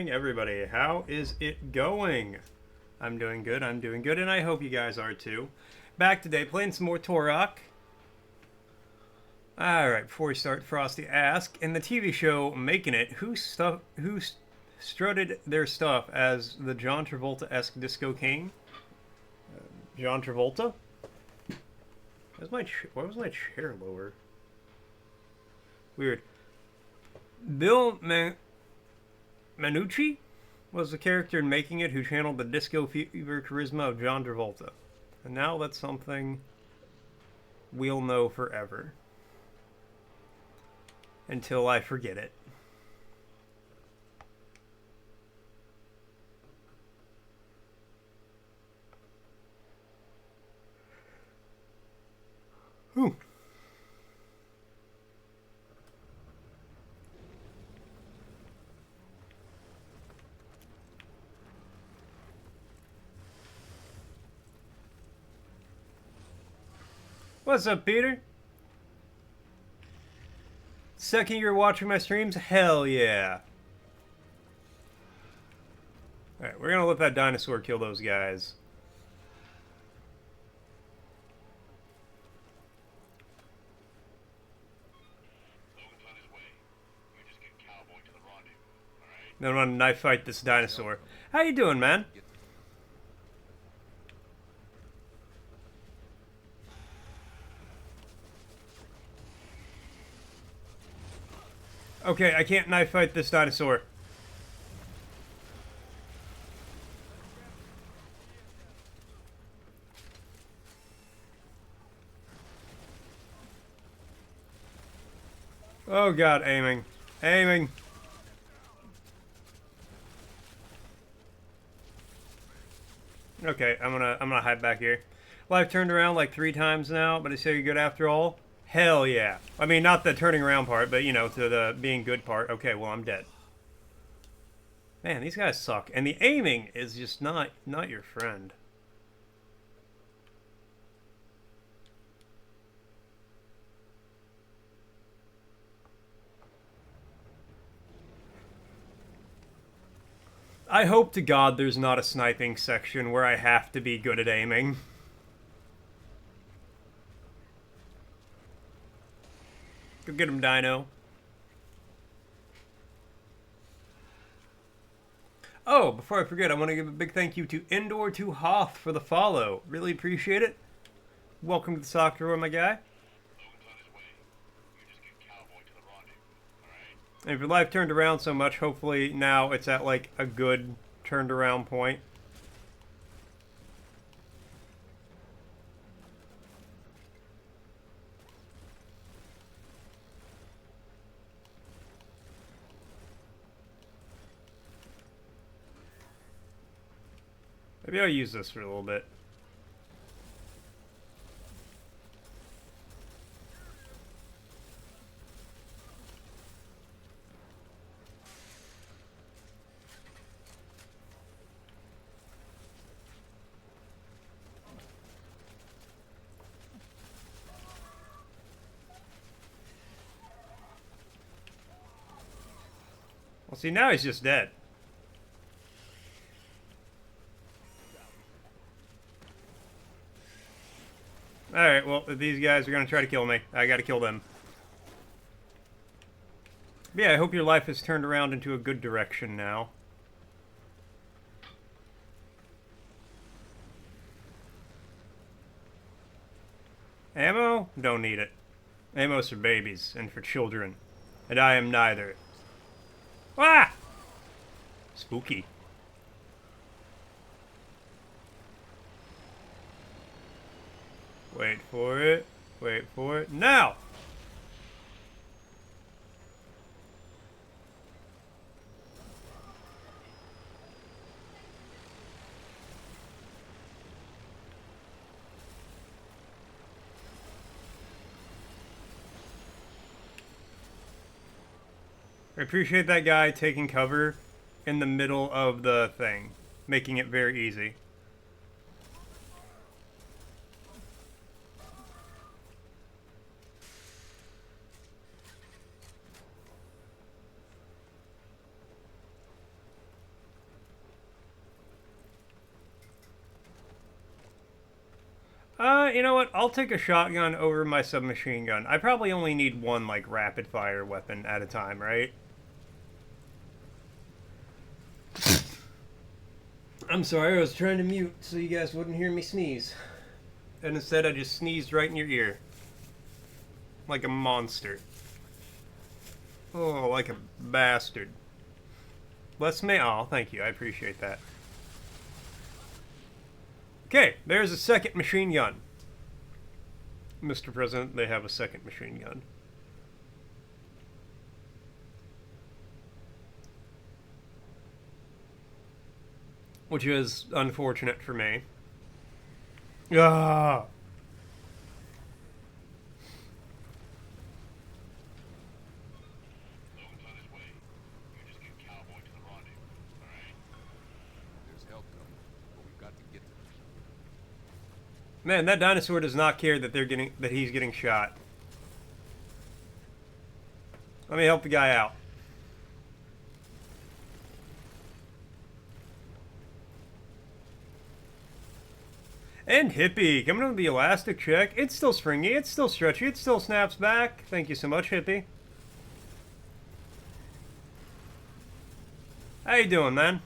morning, everybody. How is it going? I'm doing good, and I hope you guys are too. Back today, playing some more Turok. Alright, before we start, Frosty ask, in the TV show Making It, who strutted their stuff as the John Travolta-esque Disco King? John Travolta? Why was my chair lower? Weird. Bill Manucci was the character in Making It who channeled the disco fever charisma of John Travolta. And now that's something we'll know forever. Until I forget it. Whew. What's up, Peter? Second year watching my streams? Hell yeah. Alright, we're gonna let that dinosaur kill those guys. Then I'm gonna knife fight this dinosaur. How you doing, man? Okay, I can't knife fight this dinosaur. Oh god, aiming. Aiming. Okay, I'm gonna hide back here. Well, I've turned around like 3 times now, but I say you're good after all. Hell yeah. I mean, not the turning around part, but, you know, to the being good part. Okay, well, I'm dead. Man, these guys suck. And the aiming is just not your friend. I hope to God there's not a sniping section where I have to be good at aiming. Go get him, Dino. Oh, before I forget, I want to give a big thank you to Indoor to Hoth for the follow. Really appreciate it. Welcome to the soccer room, my guy. And if your life turned around so much, hopefully now it's at like a good turned around point. Maybe I'll use this for a little bit. Well, see, now he's just dead. Alright, well, these guys are going to try to kill me. I got to kill them. But yeah, I hope your life has turned around into a good direction now. Ammo? Don't need it. Ammo's for babies and for children. And I am neither. Ah! Spooky. Wait for it. Wait for it. Now! I appreciate that guy taking cover in the middle of the thing, making it very easy. You know what? I'll take a shotgun over my submachine gun. I probably only need one, like, rapid-fire weapon at a time, right? I'm sorry, I was trying to mute so you guys wouldn't hear me sneeze. And instead I just sneezed right in your ear. Like a monster. Oh, like a bastard. Bless me. Oh, thank you. I appreciate that. Okay, there's a second machine gun. Mr. President, they have a second machine gun. Which is unfortunate for me. Ah! Man, that dinosaur does not care that he's getting shot. Let me help the guy out. And Hippie, coming on the elastic check. It's still springy, it's still stretchy, it still snaps back. Thank you so much, Hippie. How you doing, man?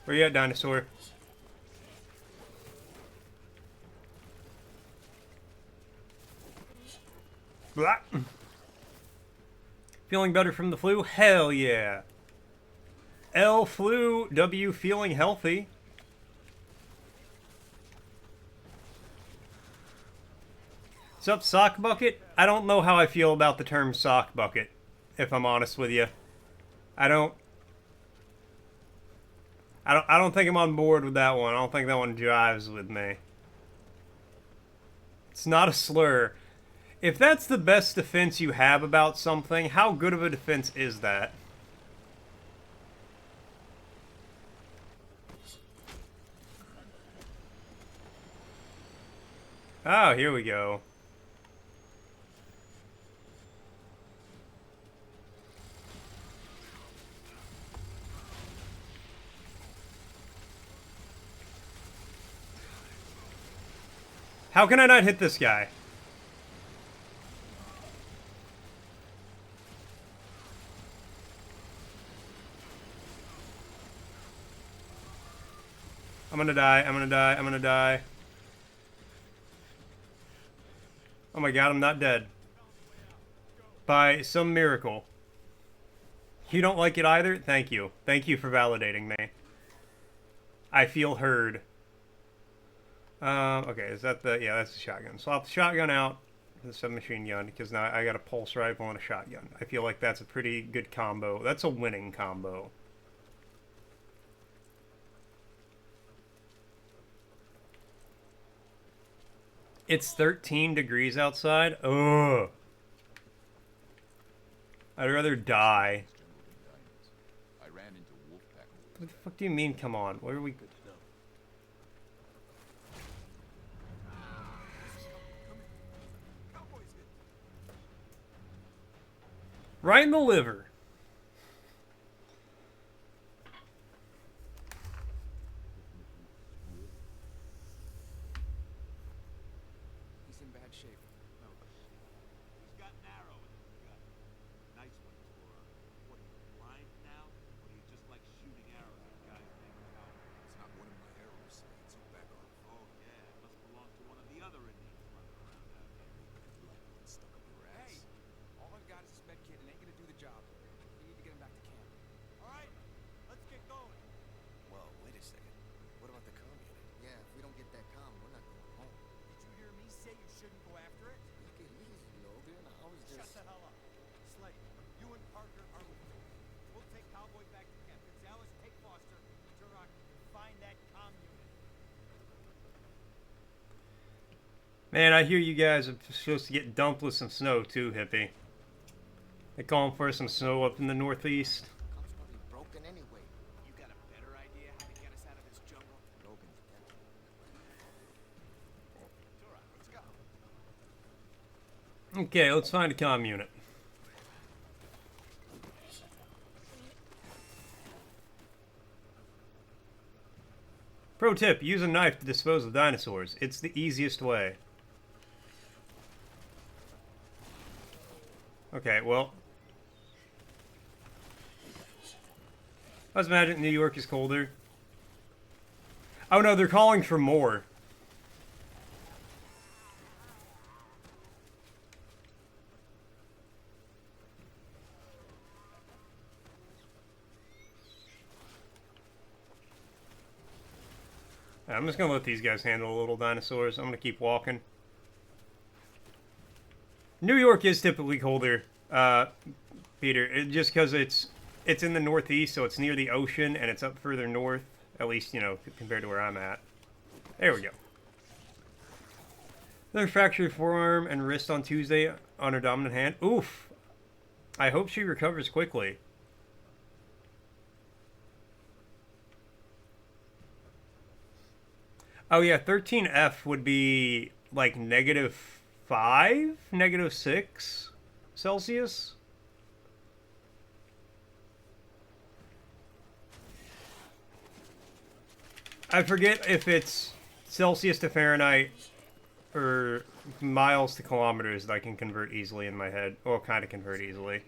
Where you at, Dinosaur? Blah. Feeling better from the flu? Hell yeah. L flu, W feeling healthy. What's up, sock bucket? I don't know how I feel about the term sock bucket, if I'm honest with you. I don't think I'm on board with that one. I don't think that one jives with me. It's not a slur. If that's the best defense you have about something, how good of a defense is that? Oh, here we go. How can I not hit this guy? I'm gonna die, I'm gonna die, I'm gonna die. Oh my god, I'm not dead. By some miracle. You don't like it either? Thank you. Thank you for validating me. I feel heard. Okay, is that the... Yeah, that's the shotgun. Swap the shotgun out for the submachine gun, because now I got a pulse rifle and a shotgun. I feel like that's a pretty good combo. That's a winning combo. It's 13 degrees outside? Ugh. I'd rather die. What the fuck do you mean, come on? Where are we... Right in the liver. He's in bad shape. No. He's got an arrow in his gut. Nice one for what, are you blind now? Or do you just like shooting arrows at guys named Cowboy? It's not one of my arrows. So back off. Oh yeah, it must belong to one of the other Indians running around out here. Like one stuck up your ass. Hey! All I've got is this med kit and ain't gonna do the job. We need to get him back to camp. Alright, let's get going. Whoa, wait a second. What about the comm unit? Yeah, if we don't get that comm, we're not going home. Did you hear me say you shouldn't go after it? Take it easy, Logan. I was Shut just... the hell up. Slade, you and Parker are with me. We'll take Cowboy back to camp. Gonzalez, take Foster. Turok, find that comm unit. Man, I hear you guys are supposed to get dumped with some snow too, Hippie. They calling for some snow up in the northeast. Comm's probably broken anyway. You got a better idea how to get us out of this jungle? No Okay, let's find a comm unit. Pro tip, use a knife to dispose of dinosaurs. It's the easiest way. Okay, well. I was imagining New York is colder. Oh no, they're calling for more. I'm just gonna let these guys handle the little dinosaurs. I'm gonna keep walking. New York is typically colder, Peter, just because it's in the Northeast, so it's near the ocean, and it's up further north, at least, you know, compared to where I'm at. There we go. Another fractured forearm and wrist on Tuesday on her dominant hand. Oof. I hope she recovers quickly. Oh yeah, 13F would be like -5, -6 Celsius. I forget if it's Celsius to Fahrenheit or miles to kilometers that I can convert easily in my head. Or kind of convert easily.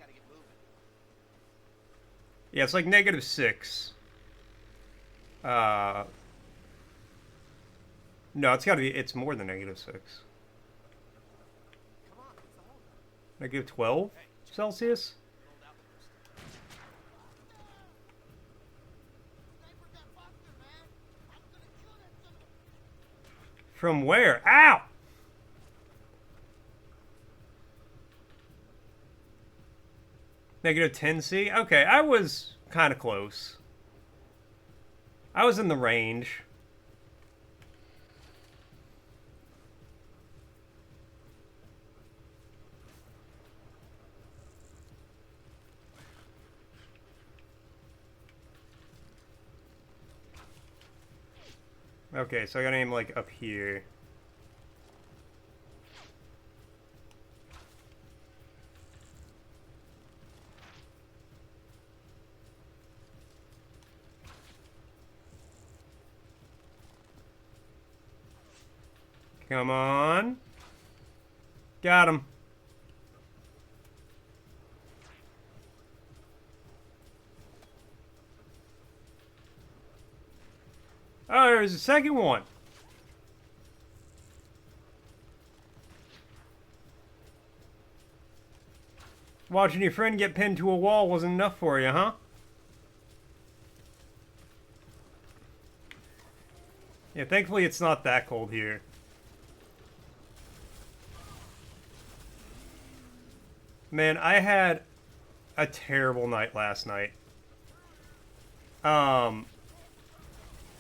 Yeah, it's like -6. No, it's gotta be, it's more than -6. -12 Celsius? From where? Ow! -10C? Okay, I was kind of close. I was in the range. Okay, so I gotta aim like up here. Come on. Got him. Oh, there's a second one. Watching your friend get pinned to a wall wasn't enough for you, huh? Yeah, thankfully it's not that cold here. Man, I had a terrible night last night.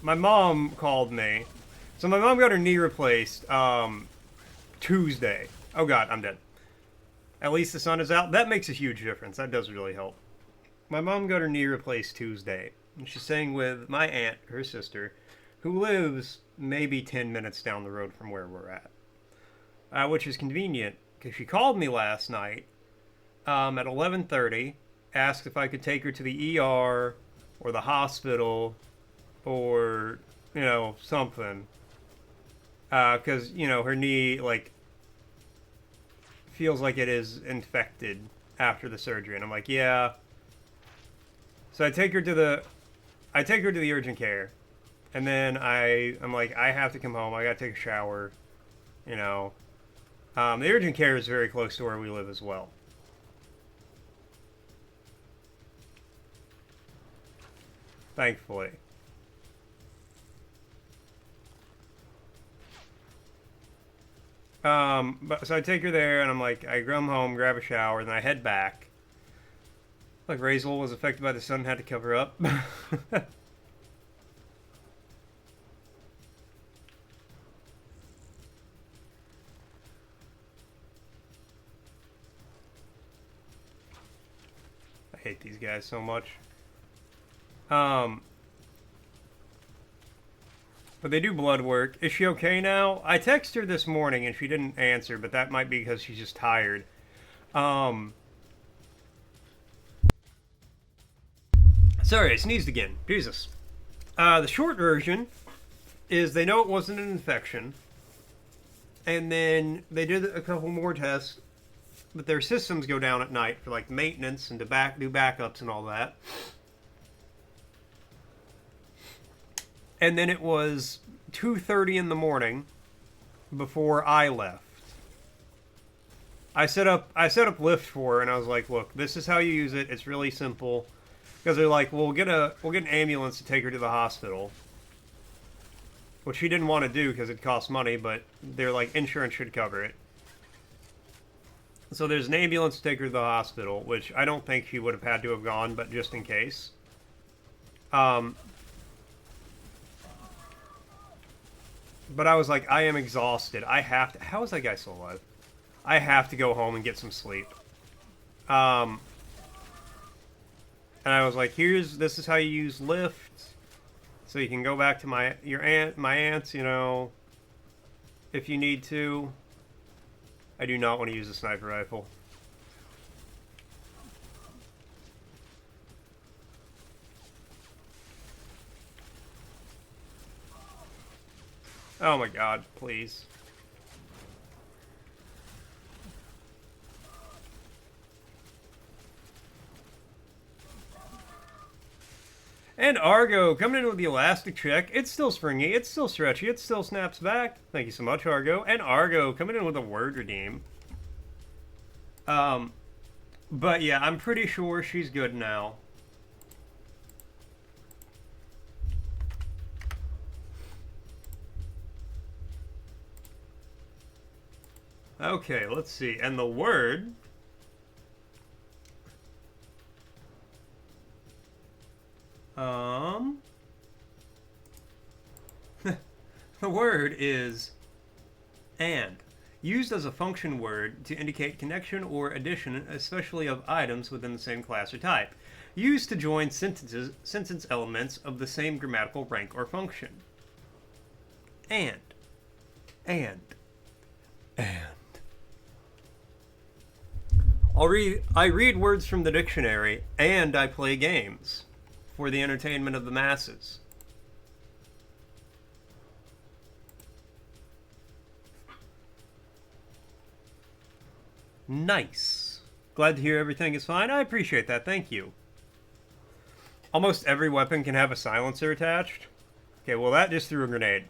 My mom called me. So my mom got her knee replaced, Tuesday. Oh god, I'm dead. At least the sun is out. That makes a huge difference. That does really help. My mom got her knee replaced Tuesday. And she's staying with my aunt, her sister, who lives maybe 10 minutes down the road from where we're at. Which is convenient, because she called me last night at 11:30, asked if I could take her to the ER or the hospital or, you know, something. Because, you know, her knee, like, feels like it is infected after the surgery. And I'm like, yeah. So I take her to the urgent care. And then I'm like, I have to come home. I gotta take a shower. You know. The urgent care is very close to where we live as well. Thankfully. So I take her there, and I'm like, I come home, grab a shower, and then I head back. Like, Razel was affected by the sun and had to cover up. I hate these guys so much. But they do blood work. Is she okay now? I texted her this morning and she didn't answer, but that might be because she's just tired. Sorry, I sneezed again. Jesus. The short version is they know it wasn't an infection. And then they did a couple more tests, but their systems go down at night for like maintenance and to do backups and all that. And then it was 2:30 in the morning before I left. I set up Lyft for her, and I was like, "Look, this is how you use it. It's really simple." Because they're like, "We'll get an ambulance to take her to the hospital," which she didn't want to do because it costs money. But they're like, insurance should cover it. So there's an ambulance to take her to the hospital, which I don't think she would have had to have gone, but just in case. But I was like, I am exhausted. I have to... How is that guy still alive? I have to go home and get some sleep. And I was like, this is how you use Lyft. So you can go back to my aunt's, you know, if you need to. I do not want to use a sniper rifle. Oh my god, please. And Argo coming in with the elastic check. It's still springy, it's still stretchy, it still snaps back. Thank you so much, Argo. And Argo coming in with a word redeem. But yeah, I'm pretty sure she's good now. Okay, let's see. And the word... the word is and. Used as a function word to indicate connection or addition, especially of items within the same class or type. Used to join sentence elements of the same grammatical rank or function. And. I read words from the dictionary, and I play games for the entertainment of the masses. Nice. Glad to hear everything is fine. I appreciate that. Thank you. Almost every weapon can have a silencer attached. Okay, well that just threw a grenade.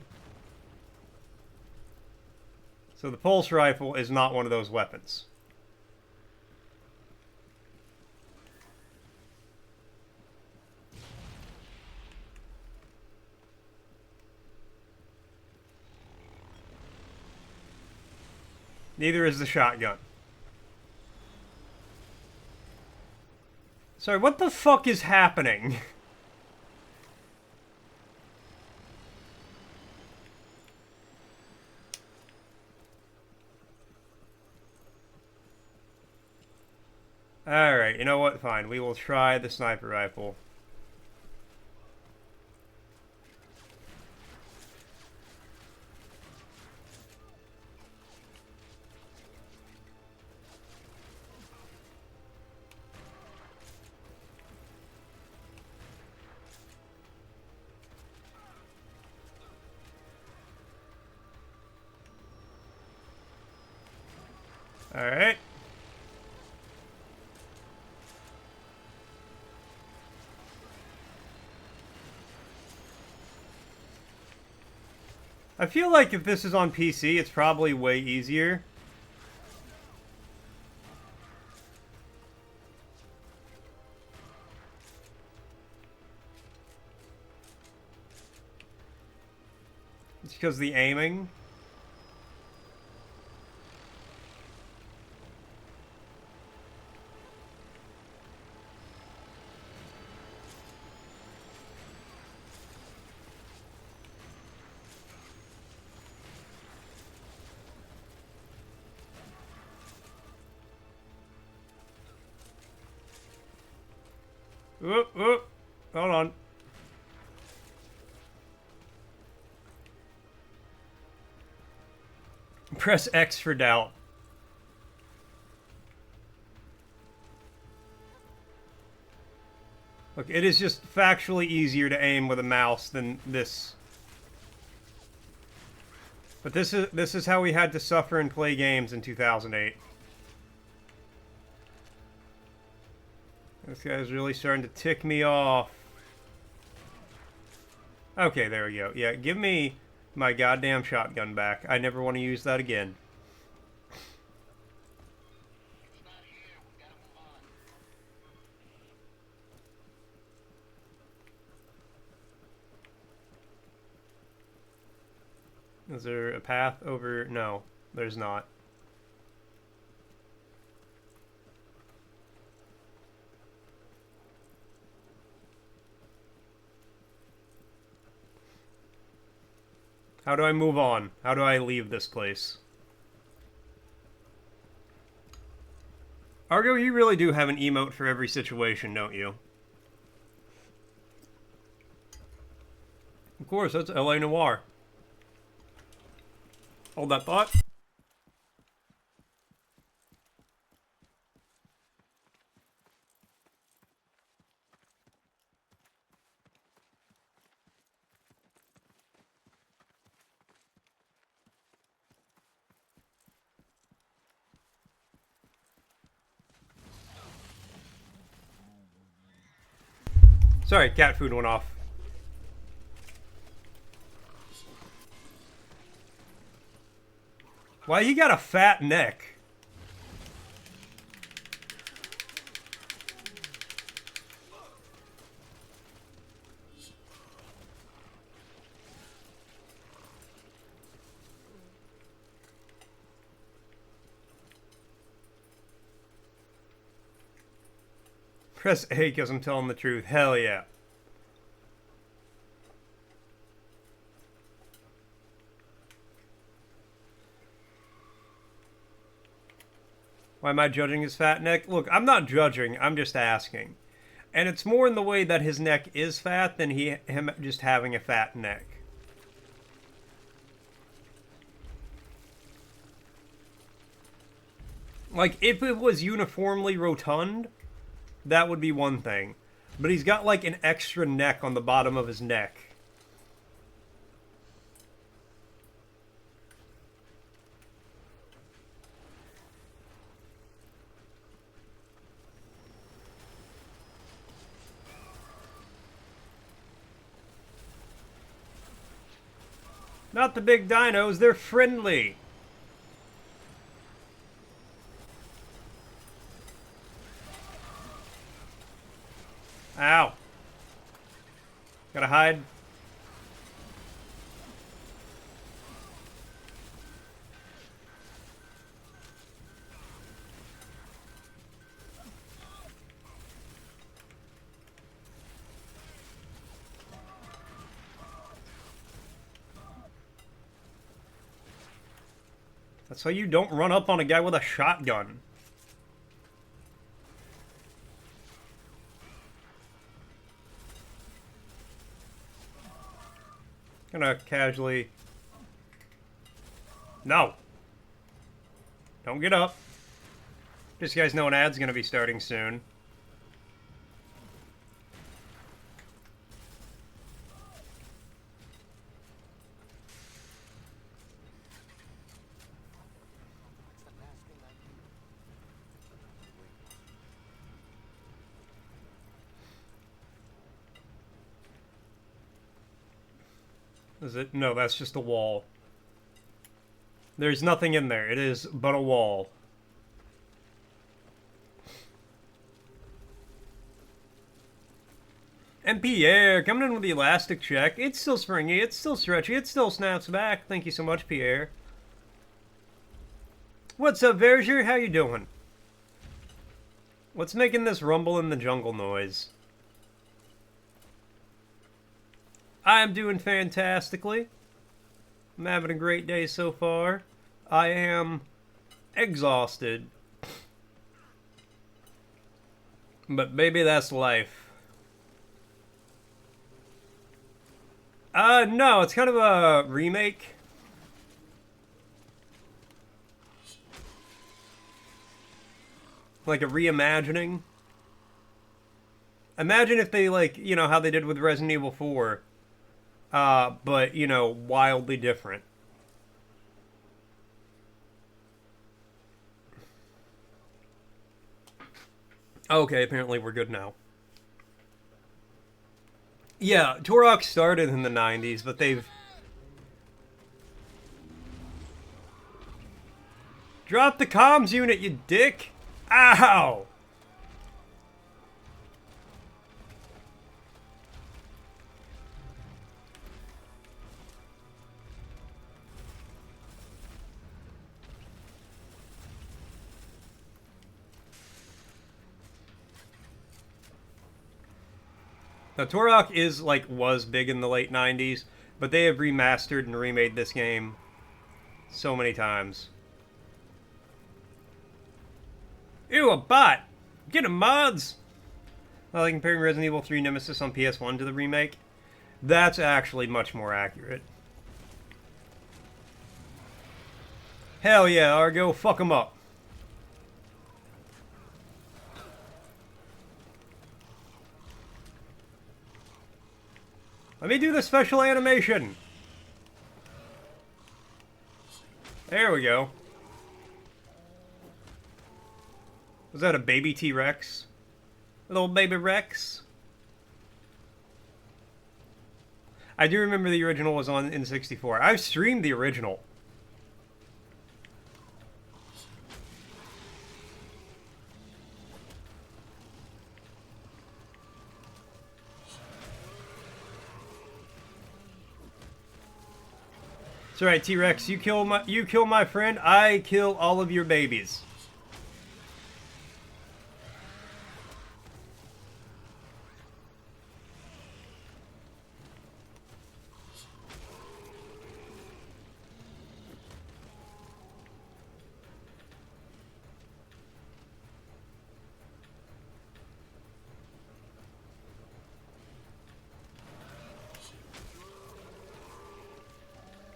So the pulse rifle is not one of those weapons. Neither is the shotgun. Sorry, what the fuck is happening? Alright, you know what? Fine. We will try the sniper rifle. Alright. I feel like if this is on PC, it's probably way easier. It's because the aiming. Hold on. Press X for doubt. Look, it is just factually easier to aim with a mouse than this. But this is how we had to suffer and play games in 2008. This guy's really starting to tick me off. Okay, there we go. Yeah, give me my goddamn shotgun back. I never want to use that again. Is there a path over? No, there's not. How do I move on? How do I leave this place? Argo, you really do have an emote for every situation, don't you? Of course, that's LA Noire. Hold that thought. Sorry, cat food went off. Why you got a fat neck? Press A because I'm telling the truth. Hell yeah. Why am I judging his fat neck? Look, I'm not judging. I'm just asking. And it's more in the way that his neck is fat than him just having a fat neck. Like, if it was uniformly rotund, that would be one thing. But he's got, like, an extra neck on the bottom of his neck. Not the big dinos, they're friendly. Ow. Gotta hide. That's how you don't run up on a guy with a shotgun. Gonna casually... No! Don't get up. Just so you guys know an ad's gonna be starting soon. Is it? No, that's just a wall. There's nothing in there. It is but a wall. And Pierre, coming in with the elastic check. It's still springy, it's still stretchy, it still snaps back. Thank you so much, Pierre. What's up, Verger? How you doing? What's making this rumble in the jungle noise? I am doing fantastically. I'm having a great day so far. I am exhausted. But maybe that's life. No, it's kind of a remake. Like a reimagining. Imagine if they, like, you know, how they did with Resident Evil 4. But, you know, wildly different. Okay, apparently we're good now. Yeah, Turok started in the 90s, but they've... Drop the comms unit, you dick! Ow! Now, Turok is, like, was big in the late 90s, but they have remastered and remade this game so many times. Ew, a bot! Get him, mods! Like comparing Resident Evil 3 Nemesis on PS1 to the remake, that's actually much more accurate. Hell yeah, Argo, fuck him up. Let me do the special animation. There we go. Was that a baby T-Rex? A little baby Rex? I do remember the original was on in 64. I've streamed the original. That's right, T-Rex. You kill my friend. I kill all of your babies.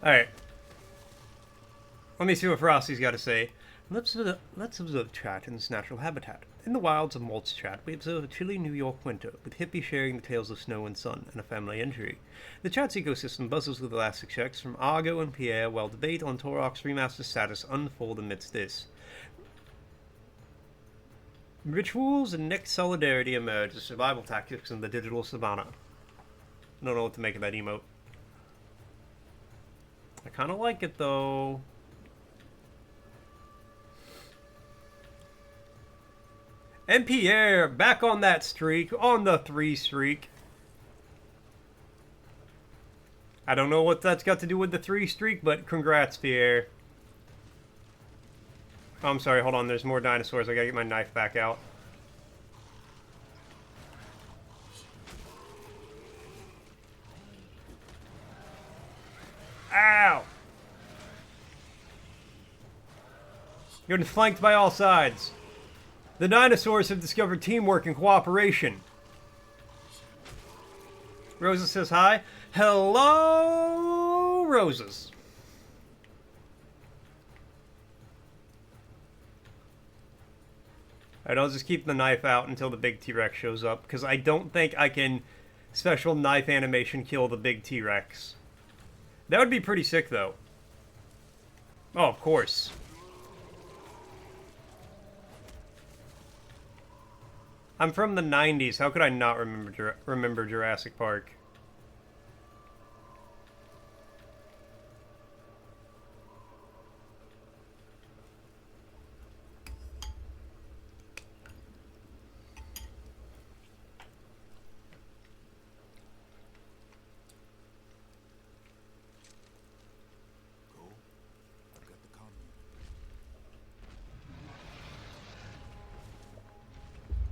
Alright. Let me see what Frosty's got to say. Let's observe chat in its natural habitat. In the wilds of Malt's chat, we observe a chilly New York winter, with hippies sharing the tales of snow and sun, and a family injury. The chat's ecosystem buzzes with elastic checks from Argo and Pierre, while debate on Turok's remaster status unfold amidst this. Rituals and next solidarity emerge as survival tactics in the digital savannah. I don't know what to make of that emote. I kind of like it, though. And Pierre, back on that streak, on the 3 streak. I don't know what that's got to do with the 3 streak, but congrats, Pierre. Oh, I'm sorry, hold on, there's more dinosaurs. I gotta get my knife back out. Ow! You're flanked by all sides. The dinosaurs have discovered teamwork and cooperation. Rosa says hi. Hello, Roses. Alright, I'll just keep the knife out until the big T-Rex shows up, because I don't think I can special knife animation kill the big T-Rex. That would be pretty sick, though. Oh, of course. I'm from the 90s. How could I not remember Jurassic Park?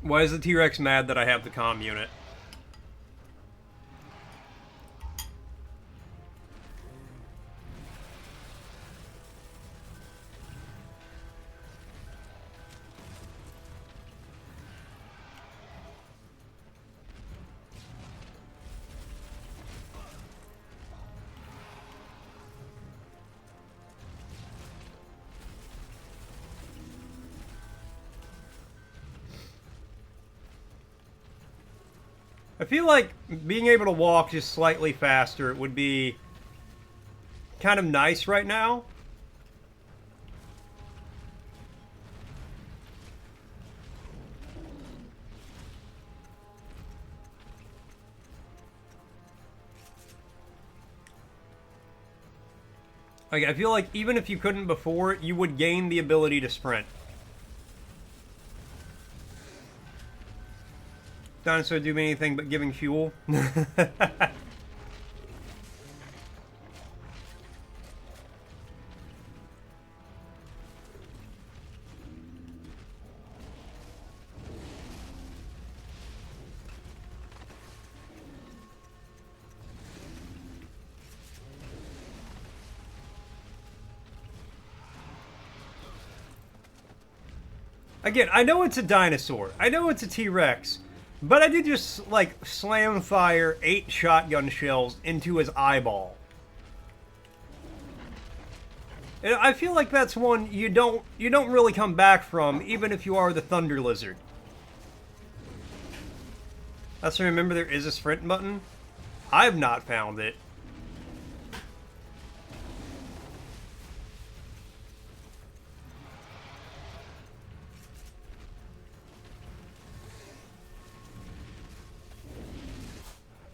Why is the T-Rex mad that I have the comm unit? I feel like being able to walk just slightly faster would be kind of nice right now. Like, I feel like even if you couldn't before, you would gain the ability to sprint. Dinosaur do anything but giving fuel. Again, I know it's a dinosaur. I know it's a T-Rex. But I did just, like, slam fire 8 shotgun shells into his eyeball. And I feel like that's one you don't really come back from, even if you are the Thunder Lizard. Also, remember there is a sprint button. I've not found it.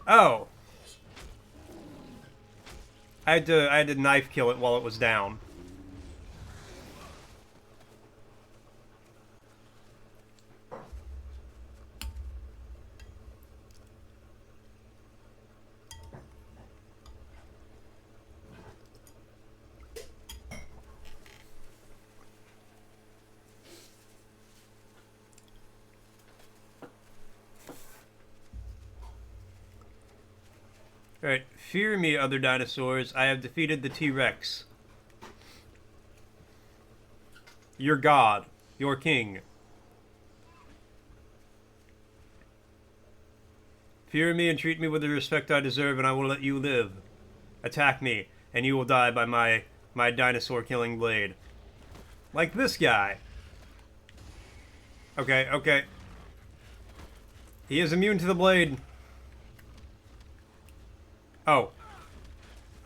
Oh. I had to knife kill it while it was down. Alright, fear me, other dinosaurs. I have defeated the T-Rex. Your god. Your king. Fear me and treat me with the respect I deserve, and I will let you live. Attack me, and you will die by my dinosaur-killing blade. Like this guy. Okay, okay. He is immune to the blade. Oh.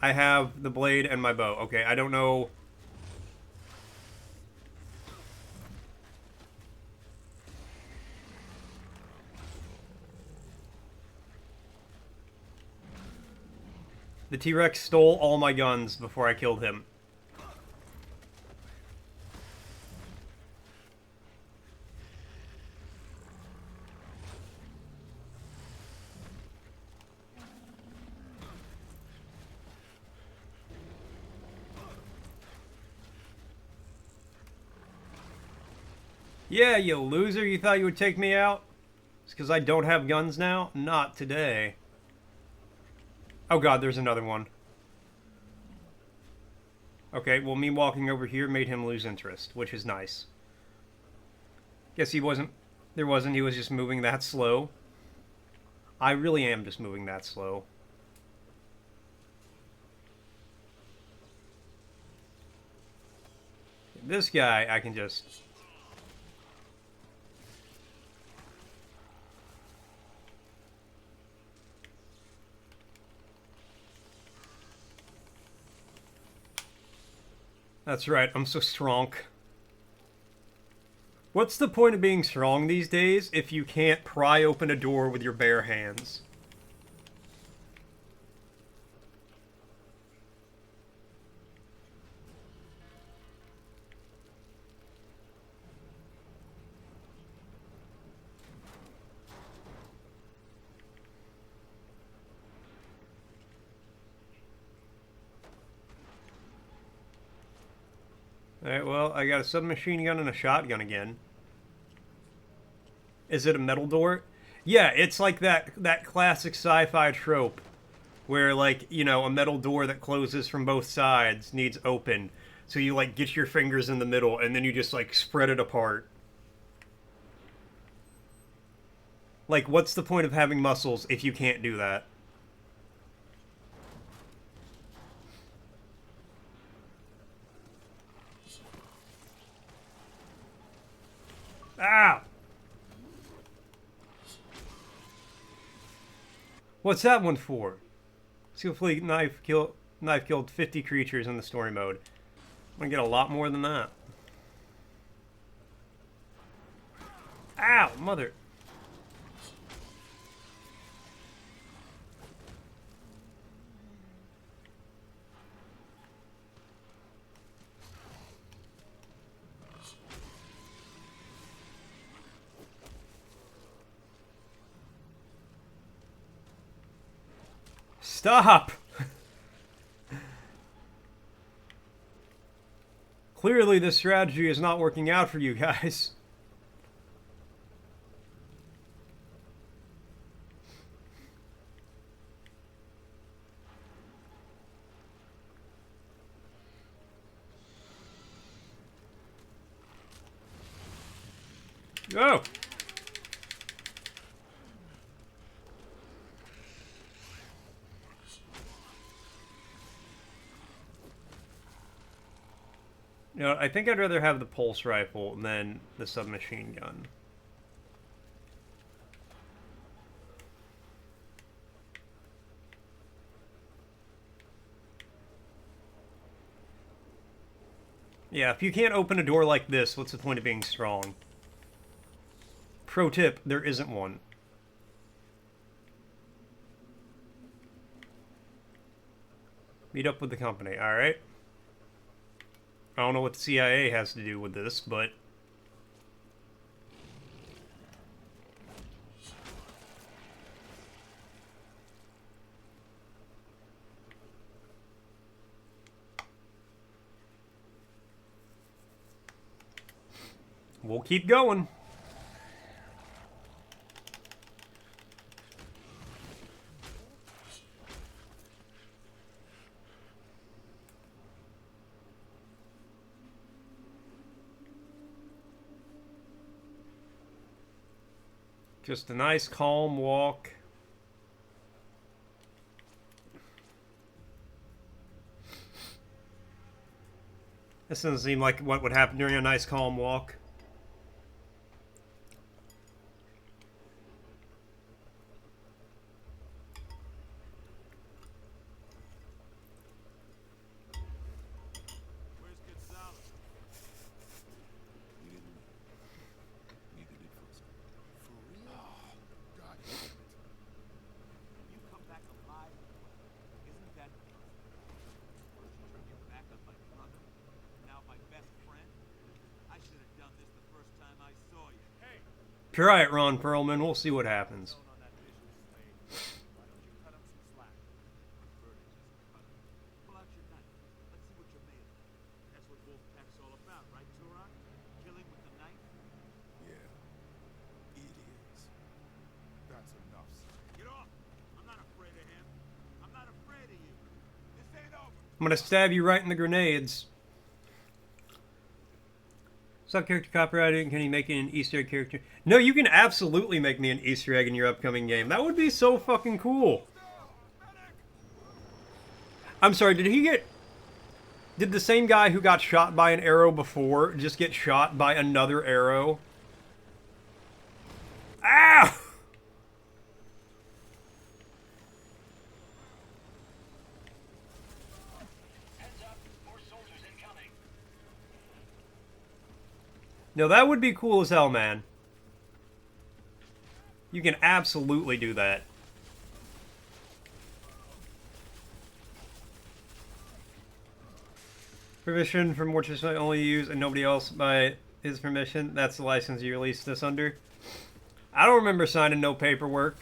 I have the blade and my bow. Okay, I don't know. The T-Rex stole all my guns before I killed him. Yeah, you loser, you thought you would take me out? It's because I don't have guns now? Not today. Oh god, there's another one. Okay, well, me walking over here made him lose interest, which is nice. Guess he wasn't... There wasn't, he was just moving that slow. I really am just moving that slow. This guy, I can just... That's right, I'm so strong. What's the point of being strong these days if you can't pry open a door with your bare hands? Alright, well, I got a submachine gun and a shotgun again. Is it a metal door? Yeah, it's like that classic sci-fi trope where, like, you know, a metal door that closes from both sides needs open. So you, like, get your fingers in the middle and then you just, like, spread it apart. Like, what's the point of having muscles if you can't do that? Ah! What's that one for? Skillfully knife killed 50 creatures in the story mode. I'm gonna get a lot more than that. Ow, mother. Stop! Clearly this strategy is not working out for you guys. Go! You know, I think I'd rather have the pulse rifle than the submachine gun. Yeah, if you can't open a door like this, what's the point of being strong? Pro tip, there isn't one. Meet up with the company, alright? I don't know what the CIA has to do with this, but... we'll keep going. Just a nice, calm walk. This doesn't seem like what would happen during a nice, calm walk. Where's Gonzalez? Neither did Fosco. For real? Oh, God damn it. You come back alive? Isn't that first you turn your back on my brother, now my best friend? I should have done this the first time I saw you. Hey! Try it, Ron Perlman. We'll see what happens. On that visual slave. Why don't you cut him some slack? Prefer to just cut him. Pull out your knife. Let's see what you're made of. That's what Wolfpack's all about, right, Turok? Killing with the knife? Yeah, it is. That's enough, son. Get off! I'm not afraid of him. I'm not afraid of you. This ain't over. I'm gonna stab you right in the grenades. Sub-character copyrighted. Can you make it an Easter egg character? No, you can absolutely make me an Easter egg in your upcoming game. That would be so fucking cool. I'm sorry, did the same guy who got shot by an arrow before just get shot by another arrow? Ow! No, that would be cool as hell, man. You can absolutely do that. Permission from mortician only use and nobody else by his permission. That's the license you released this under. I don't remember signing no paperwork.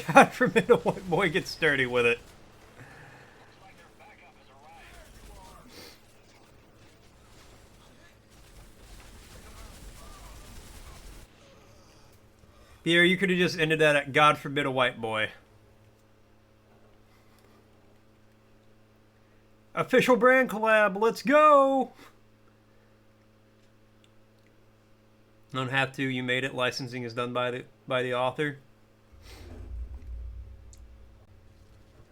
God forbid a white boy gets sturdy with it. Pierre, you could have just ended that at God forbid a white boy. Official brand collab, let's go! Don't have to, you made it. Licensing is done by the author.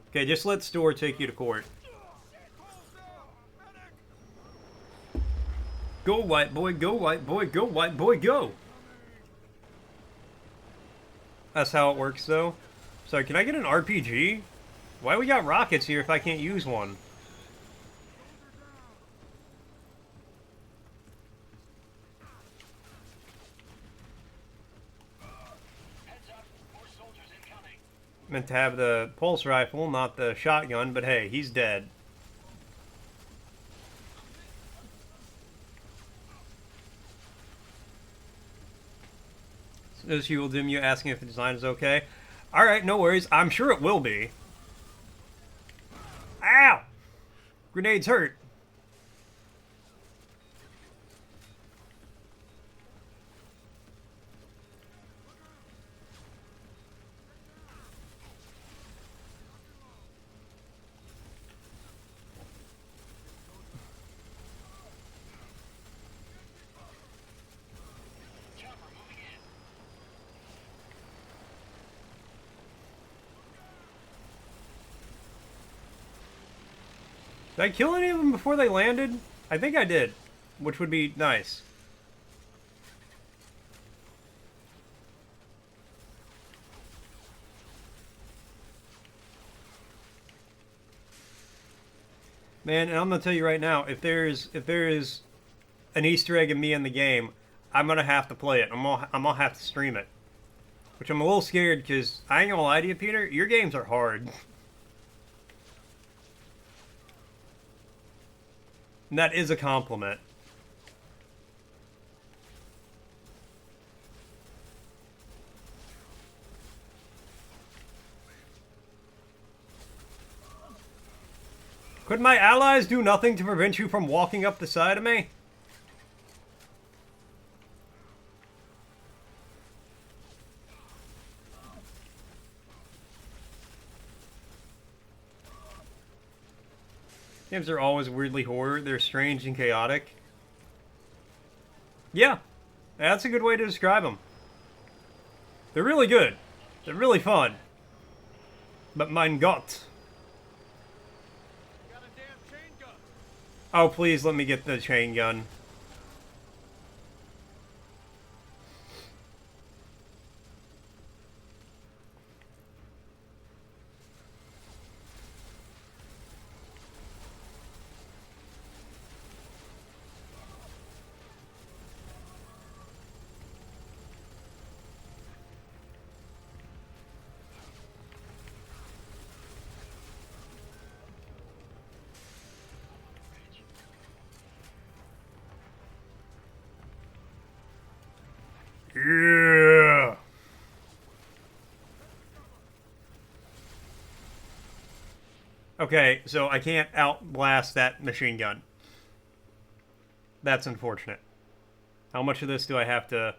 Okay, just let Store take you to court. Go, white boy, go, white boy, go, white boy, go! That's how it works, though. So, can I get an RPG? Why we got rockets here if I can't use one? Meant to have the pulse rifle, not the shotgun, but hey, he's dead. This you will dim you asking if the design is okay. Alright, no worries. I'm sure it will be. Ow! Grenades hurt. Did I kill any of them before they landed? I think I did, which would be nice. Man, and I'm gonna tell you right now, if there is an Easter egg of me in the game, I'm gonna have to play it. I'm gonna have to stream it, which I'm a little scared because I ain't gonna lie to you, Peter. Your games are hard. And that is a compliment. Could my allies do nothing to prevent you from walking up the side of me? Games are always weirdly horror. They're strange and chaotic. Yeah, that's a good way to describe them. They're really good. They're really fun. But mein Gott. Got a damn chain gun. Oh, please let me get the chain gun. Yeah. Okay, so I can't outblast that machine gun. That's unfortunate. How much of this do I have to...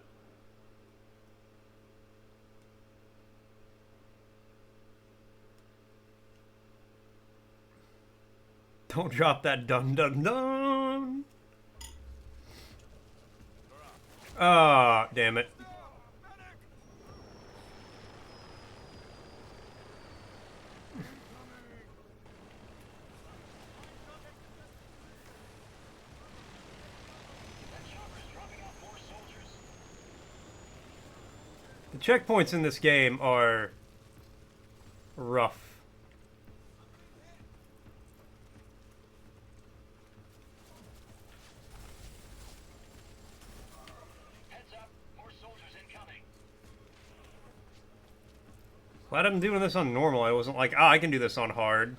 Don't drop that dun dun dun. Ah, damn it. The checkpoints in this game are rough. Glad I'm doing this on normal. I wasn't like, I can do this on hard.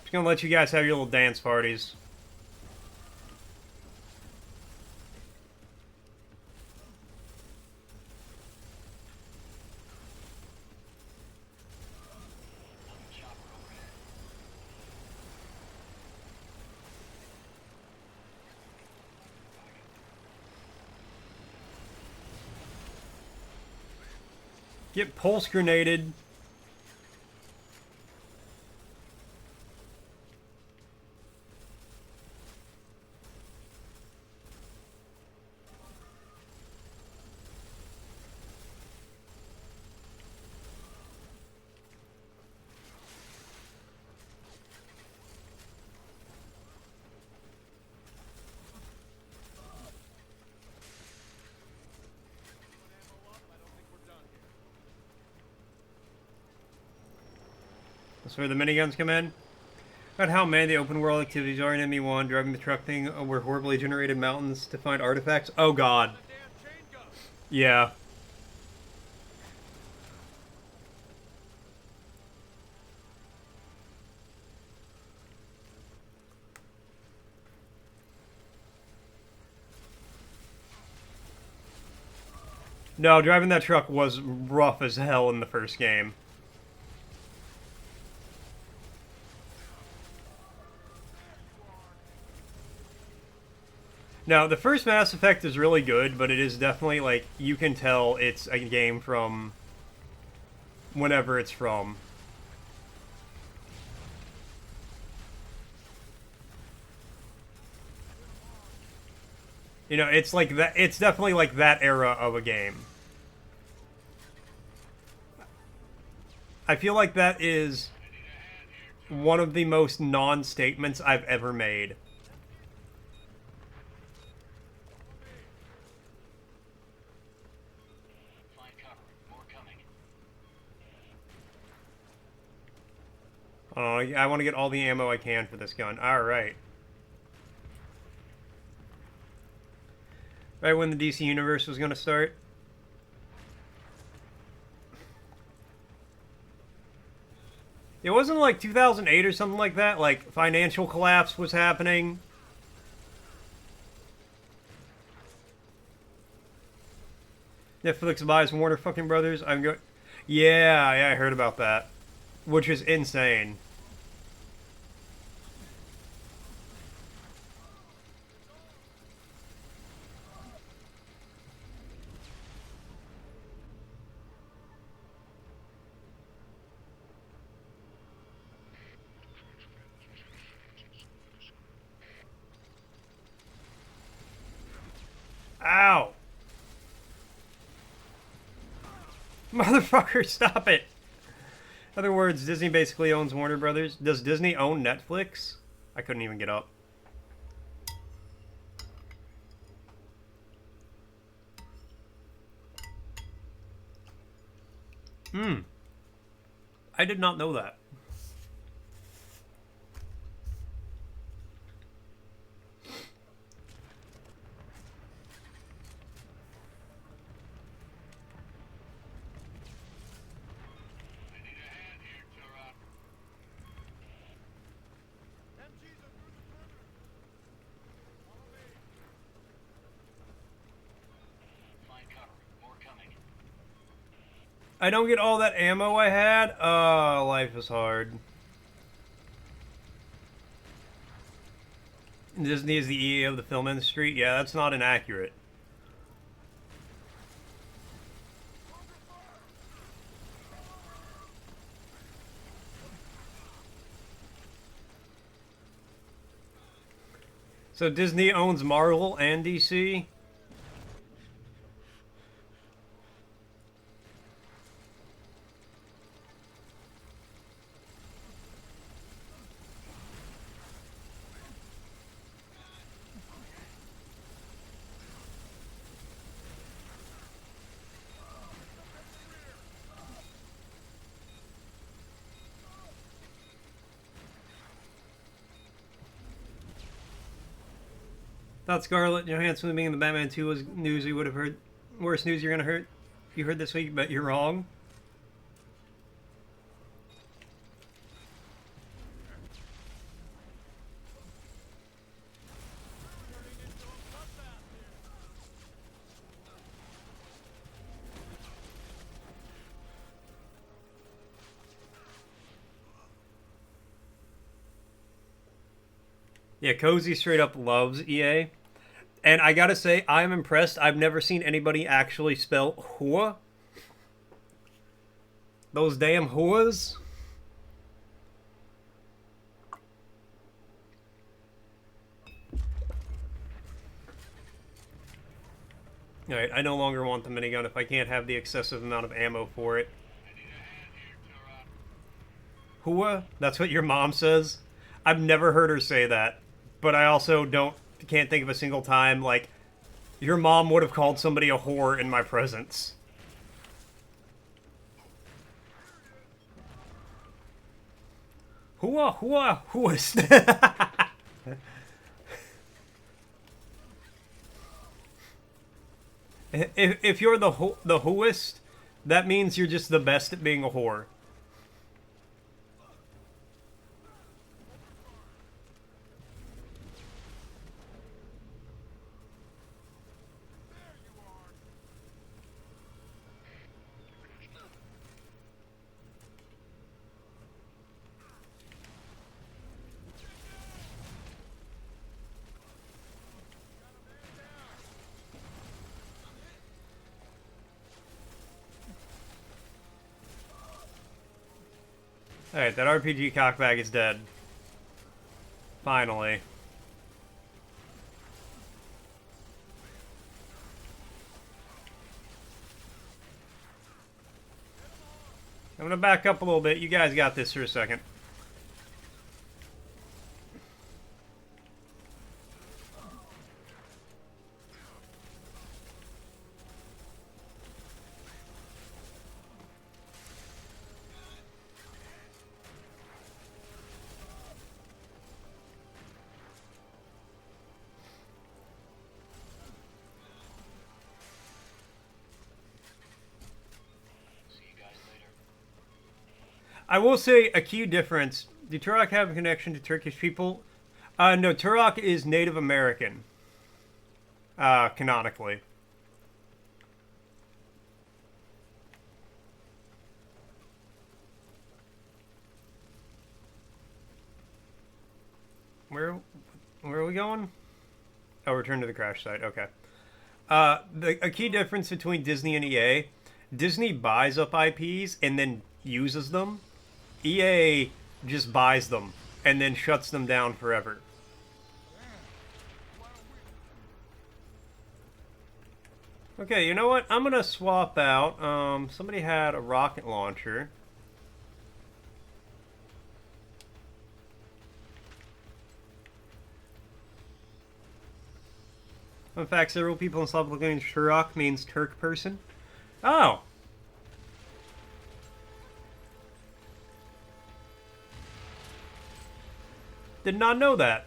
Just gonna let you guys have your little dance parties. Get pulse grenaded. That's where the miniguns come in. About how many the open world activities are in ME1, driving the truck thing over horribly generated mountains to find artifacts. Oh god. Yeah. No, driving that truck was rough as hell in the first game. Now, the first Mass Effect is really good, but it is definitely, like, you can tell it's a game from whenever it's from. You know, it's like that. It's definitely like that era of a game. I feel like that is one of the most non-statements I've ever made. Oh, I want to get all the ammo I can for this gun. Alright. Right when the DC Universe was going to start. It wasn't like 2008 or something like that. Like, financial collapse was happening. Netflix buys Warner fucking Brothers. I'm going... Yeah, I heard about that. Which is insane. Ow! Motherfucker, stop it! In other words, Disney basically owns Warner Brothers. Does Disney own Netflix? I couldn't even get up. I did not know that. I don't get all that ammo I had? Oh, life is hard. Disney is the EA of the film industry? Yeah, that's not inaccurate. So Disney owns Marvel and DC? Thought Scarlett Johansson being in the Batman 2 was news you would have heard. Worst news you're gonna heard. You heard this week, but you're wrong. Yeah, Cozy straight up loves EA. And I gotta say, I'm impressed. I've never seen anybody actually spell Hua. Those damn Huas. Alright, I no longer want the minigun if I can't have the excessive amount of ammo for it. Hua? That's what your mom says? I've never heard her say that. But I also can't think of a single time, like, your mom would have called somebody a whore in my presence. Whoist. If you're the whoist, that means you're just the best at being a whore. Alright, that RPG cockbag is dead. Finally. I'm gonna back up a little bit. You guys got this for a second. I will say a key difference. Do Turok have a connection to Turkish people? No, Turok is Native American. Canonically. Where are we going? Oh, return to the crash site. Okay. A key difference between Disney and EA. Disney buys up IPs and then uses them. EA just buys them and then shuts them down forever. Okay, you know what? I'm gonna swap out. Somebody had a rocket launcher. In fact, several people in Slavic language Turok means Turk person. Oh! Did not know that.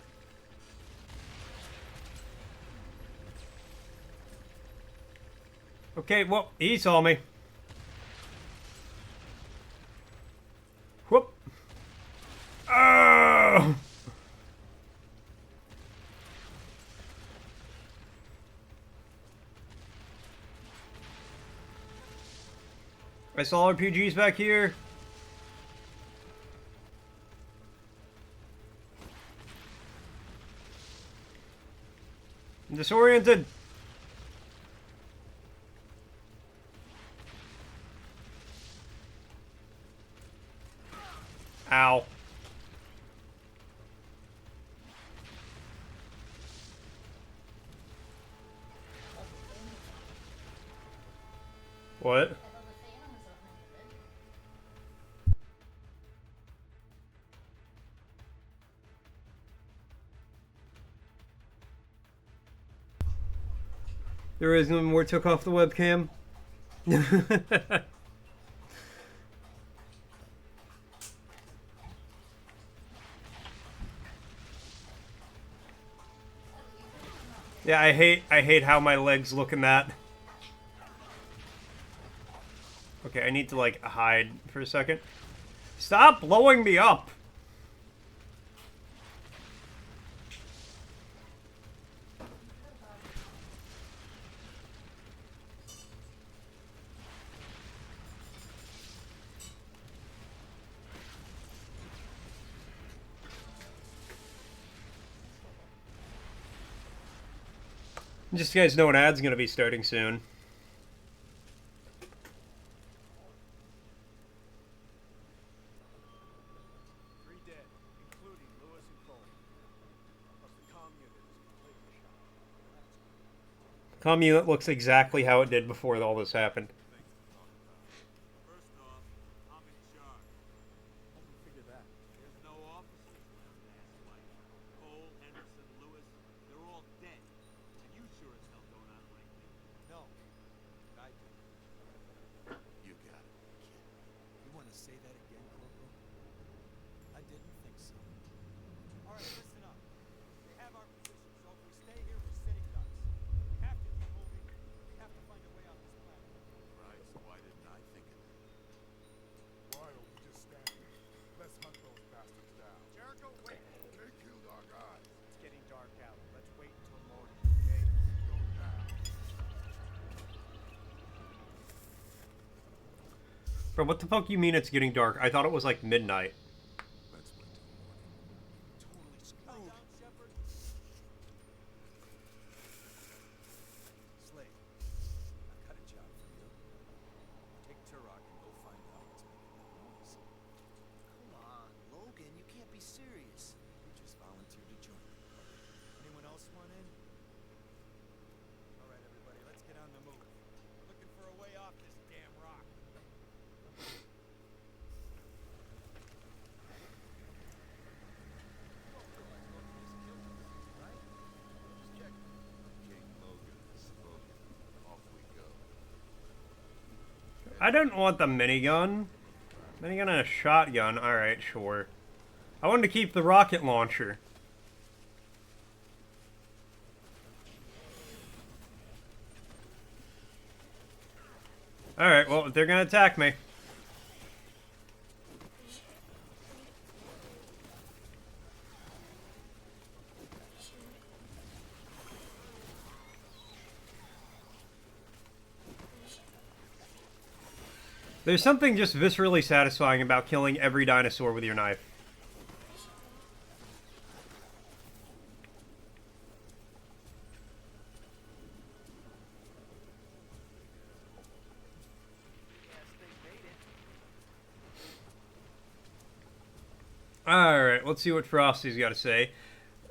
Okay, well, he saw me. Whoop. Oh! I saw RPGs back here. I'm disoriented. Ow. What? There is no more took off the webcam. Yeah, I hate how my legs look in that. Okay, I need to like hide for a second. Stop blowing me up. Just so you guys know, an ad's gonna be starting soon. Three dead, including Lewis and Cole. Plus the comm unit is completely shot. Comm unit looks exactly how it did before all this happened. First off, I'm in charge. How do you figure that? There's no officers left, asswipe. Cole, Henderson, Lewis, they're all dead. And you sure as hell don't outright me. No. I do. You got it, kid. You want to say that again, Corporal? I didn't think Bro, what the fuck you mean it's getting dark? I thought it was like midnight. Let's wait till morning. Totally screwed. Shepard. Slade, I've got a job for you. Take Turok and go find out what's making that noise. Come on, Logan, you can't be serious. You just volunteered to join me. Anyone else want in? All right, everybody, let's get on the move. Looking for a way off this damn rock. King Logan has spoken. Off we go. I don't want the minigun. Minigun and a shotgun. Alright, sure. I wanted to keep the rocket launcher. Alright, well, if they're gonna attack me. There's something just viscerally satisfying about killing every dinosaur with your knife. Alright, let's see what Frosty's got to say.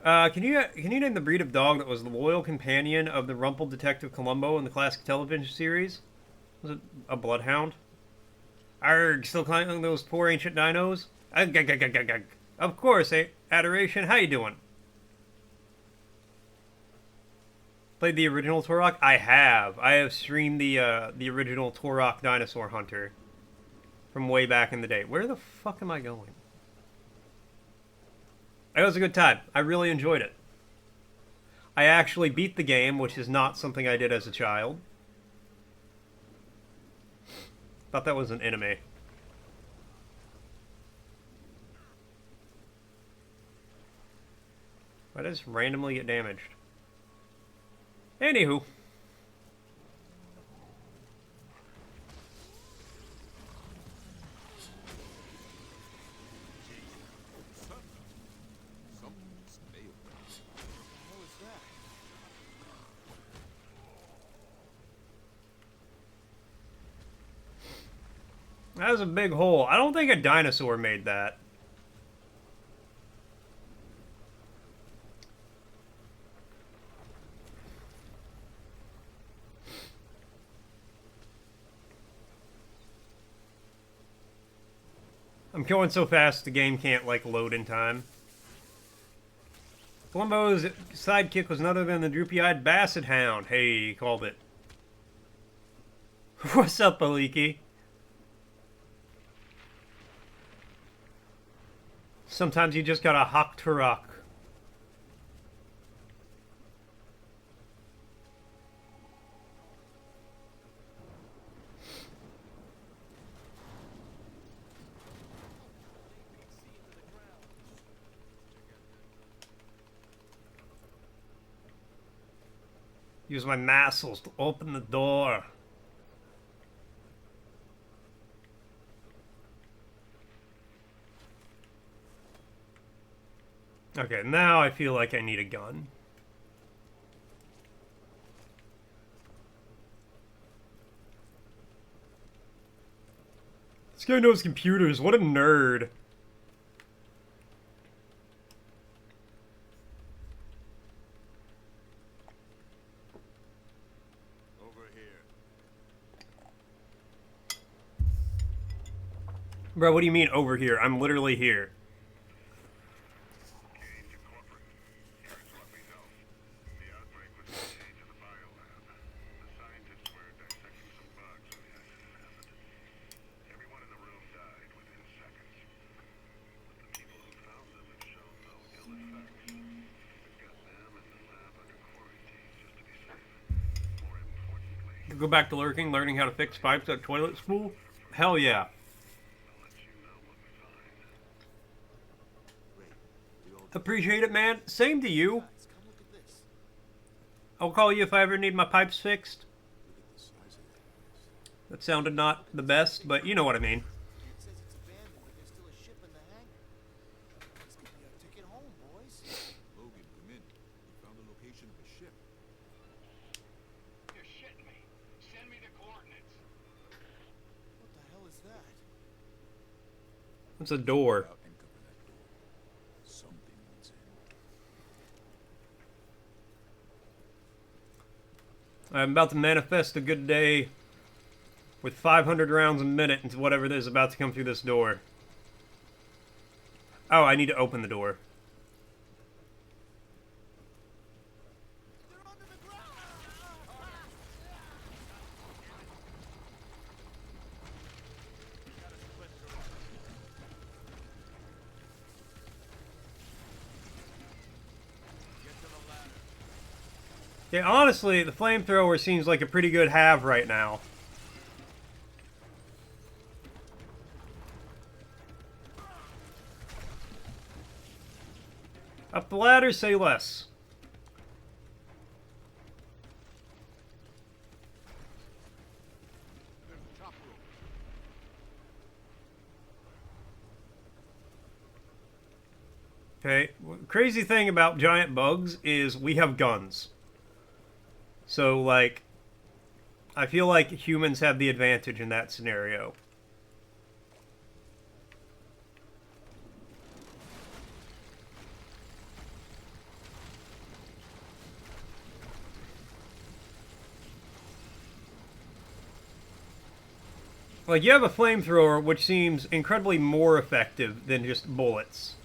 Can you name the breed of dog that was the loyal companion of the Rumpled Detective Columbo in the classic television series? Was it a bloodhound? Arg, still climbing those poor ancient dinos? Ugh, ugh, ugh, ugh, ugh, ugh. Of course, Adoration. How you doing? Played the original Turok? I have. I have streamed the original Turok Dinosaur Hunter from way back in the day. Where the fuck am I going? It was a good time. I really enjoyed it. I actually beat the game, which is not something I did as a child. Thought that was an enemy. Why does it randomly get damaged? Anywho. Something's failed. What was that? That was a big hole. I don't think a dinosaur made that. I'm going so fast the game can't, like, load in time. Columbo's sidekick was none other than the droopy-eyed Basset Hound. Hey, called it. What's up, Aliki? Sometimes you just gotta hawk Turok. Use my muscles to open the door. Okay, now I feel like I need a gun. This guy knows computers. What a nerd. Over here. Bro, what do you mean over here? I'm literally here. Go back to lurking, learning how to fix pipes at toilet spool? Hell yeah. Appreciate it, man. Same to you. Guys, come look at this. I'll call you if I ever need my pipes fixed. Look at the size of that. That sounded not the best, but you know what I mean. It says it's abandoned, but there's still a ship in the hangar. This could be our ticket home, boys. Logan, come in. We found the location of a ship. You're shitting me. Send me the coordinates. What the hell is that? It's a door. Out and cover that door. Something wants in. I'm about to manifest a good day with 500 rounds a minute into whatever it is about to come through this door. Oh, I need to open the door. They're under the ground! Yeah, honestly, the flamethrower seems like a pretty good have right now. Up the ladder, say less. There's the top rope. Okay, crazy thing about giant bugs is we have guns. So, like, I feel like humans have the advantage in that scenario. Like, you have a flamethrower, which seems incredibly more effective than just bullets.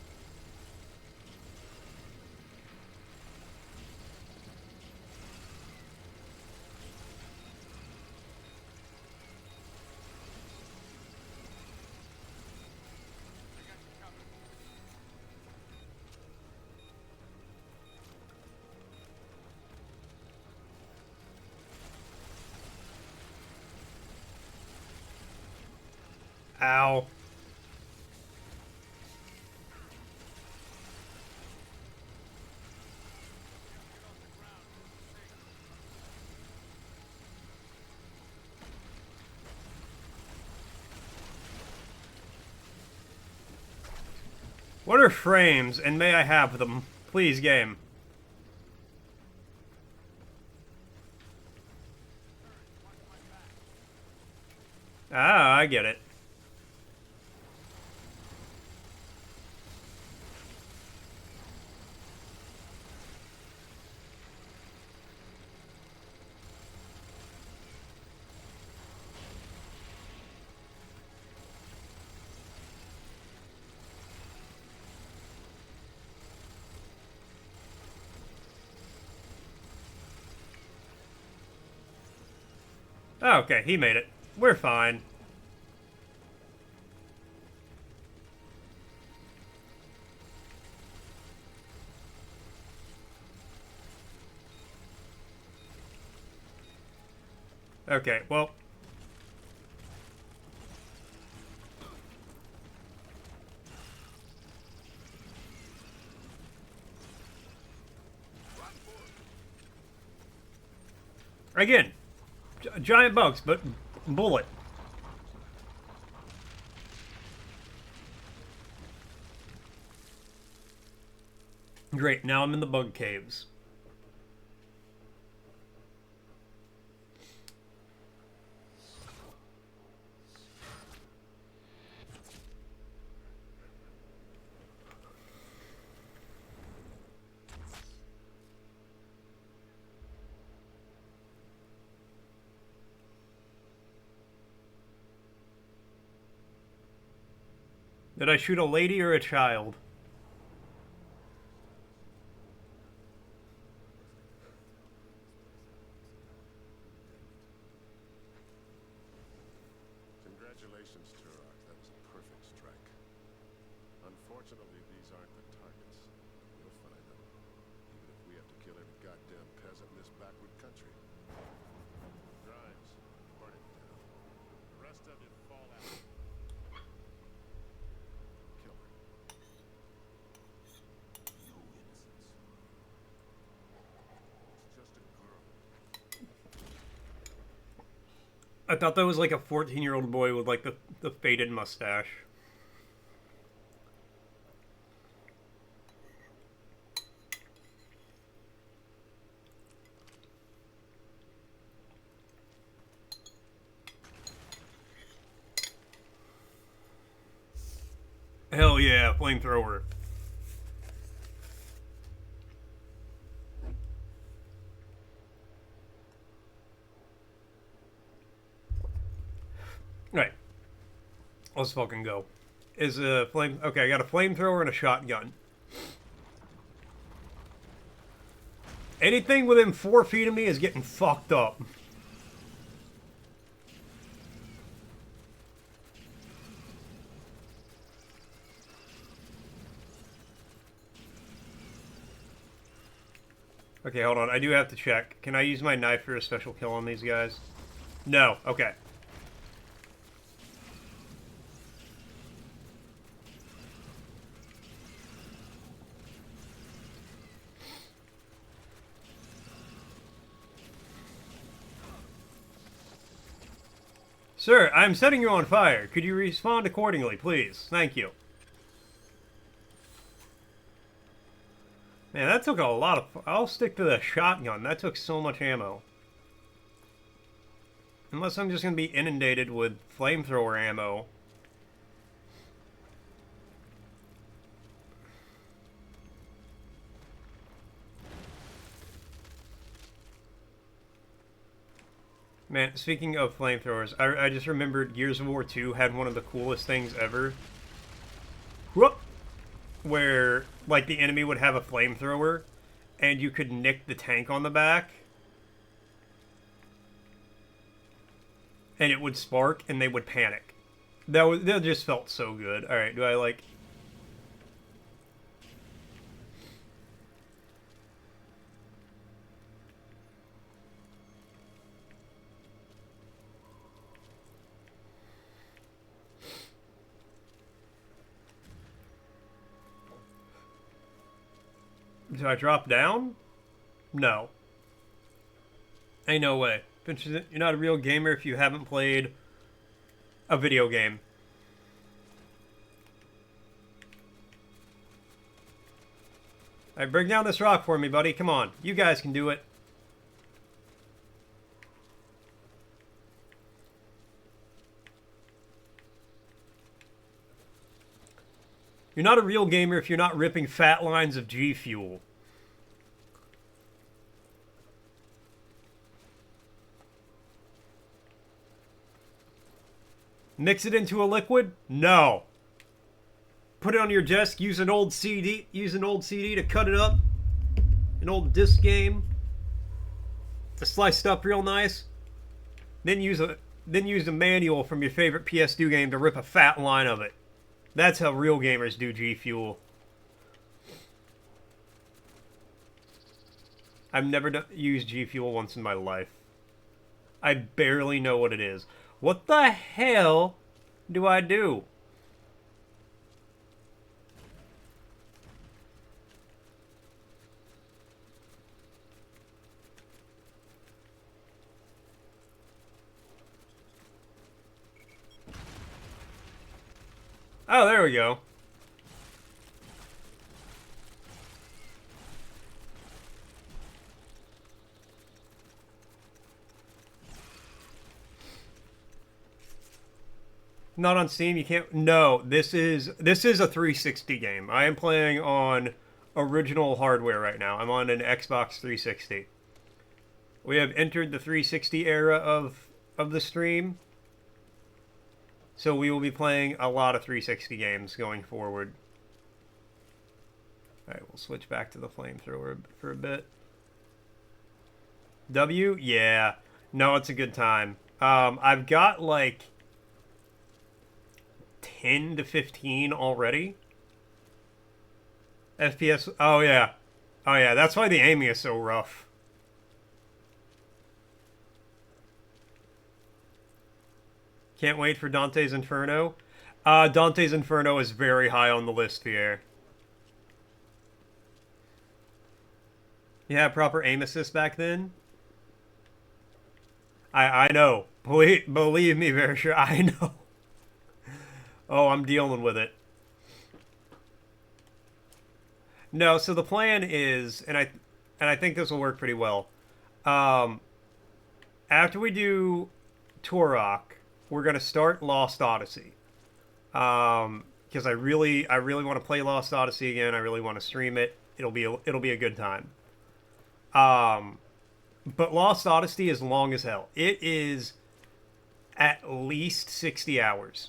Ow. What are frames, and may I have them? Please, game. Ah, I get it. Oh, okay, he made it. We're fine. Okay, well. Again, giant bugs, but bullet. Great, now I'm in the bug caves. Did I shoot a lady or a child? Congratulations, Turok. That was a perfect strike. Unfortunately, these aren't the targets. We'll find them. Even if we have to kill every goddamn peasant in this backward country. Grimes, burn it down. The rest of you fall out. Kill her. No innocence. It's just a girl. I thought that was like a 14-year-old boy with like the faded mustache. Hell yeah, flamethrower. Right. Let's fucking go. Is a flame... Okay, I got a flamethrower and a shotgun. Anything within 4 feet of me is getting fucked up. Okay, hold on. I do have to check. Can I use my knife for a special kill on these guys? No. Okay. Sir, I'm setting you on fire. Could you respond accordingly, please? Thank you. Man, that took a lot of... I'll stick to the shotgun. That took so much ammo. Unless I'm just going to be inundated with flamethrower ammo. Man, speaking of flamethrowers, I just remembered Gears of War 2 had one of the coolest things ever. Whoop! Where, like, the enemy would have a flamethrower, and you could nick the tank on the back. And it would spark, and they would panic. That just felt so good. Alright, do I, like... Do I drop down? No. Ain't no way. You're not a real gamer if you haven't played a video game. Alright, break down this rock for me, buddy. Come on. You guys can do it. You're not a real gamer if you're not ripping fat lines of G Fuel. Mix it into a liquid? No. Put it on your desk, use an old CD to cut it up. An old disc game. To slice it up real nice. Then use a manual from your favorite PS2 game to rip a fat line of it. That's how real gamers do G Fuel. I've never used G Fuel once in my life. I barely know what it is. What the hell do I do? Oh, there we go. Not on Steam, you can't... No, this is a 360 game. I am playing on original hardware right now. I'm on an Xbox 360. We have entered the 360 era of the stream. So we will be playing a lot of 360 games going forward. Alright, we'll switch back to the flamethrower for a bit. W? Yeah. No, it's a good time. I've got like 10 to 15 already. FPS. Oh, yeah. Oh, yeah. That's why the aiming is so rough. Can't wait for Dante's Inferno. Dante's Inferno is very high on the list here. You had proper aim assist back then? I know. Believe me, very sure. I know. Oh, I'm dealing with it. No, so the plan is, and I think this will work pretty well. Um, After we do Turok, we're gonna start Lost Odyssey. Because I really want to play Lost Odyssey again. I really want to stream it. It'll be a good time. Um, but Lost Odyssey is long as hell. It is at least 60 hours.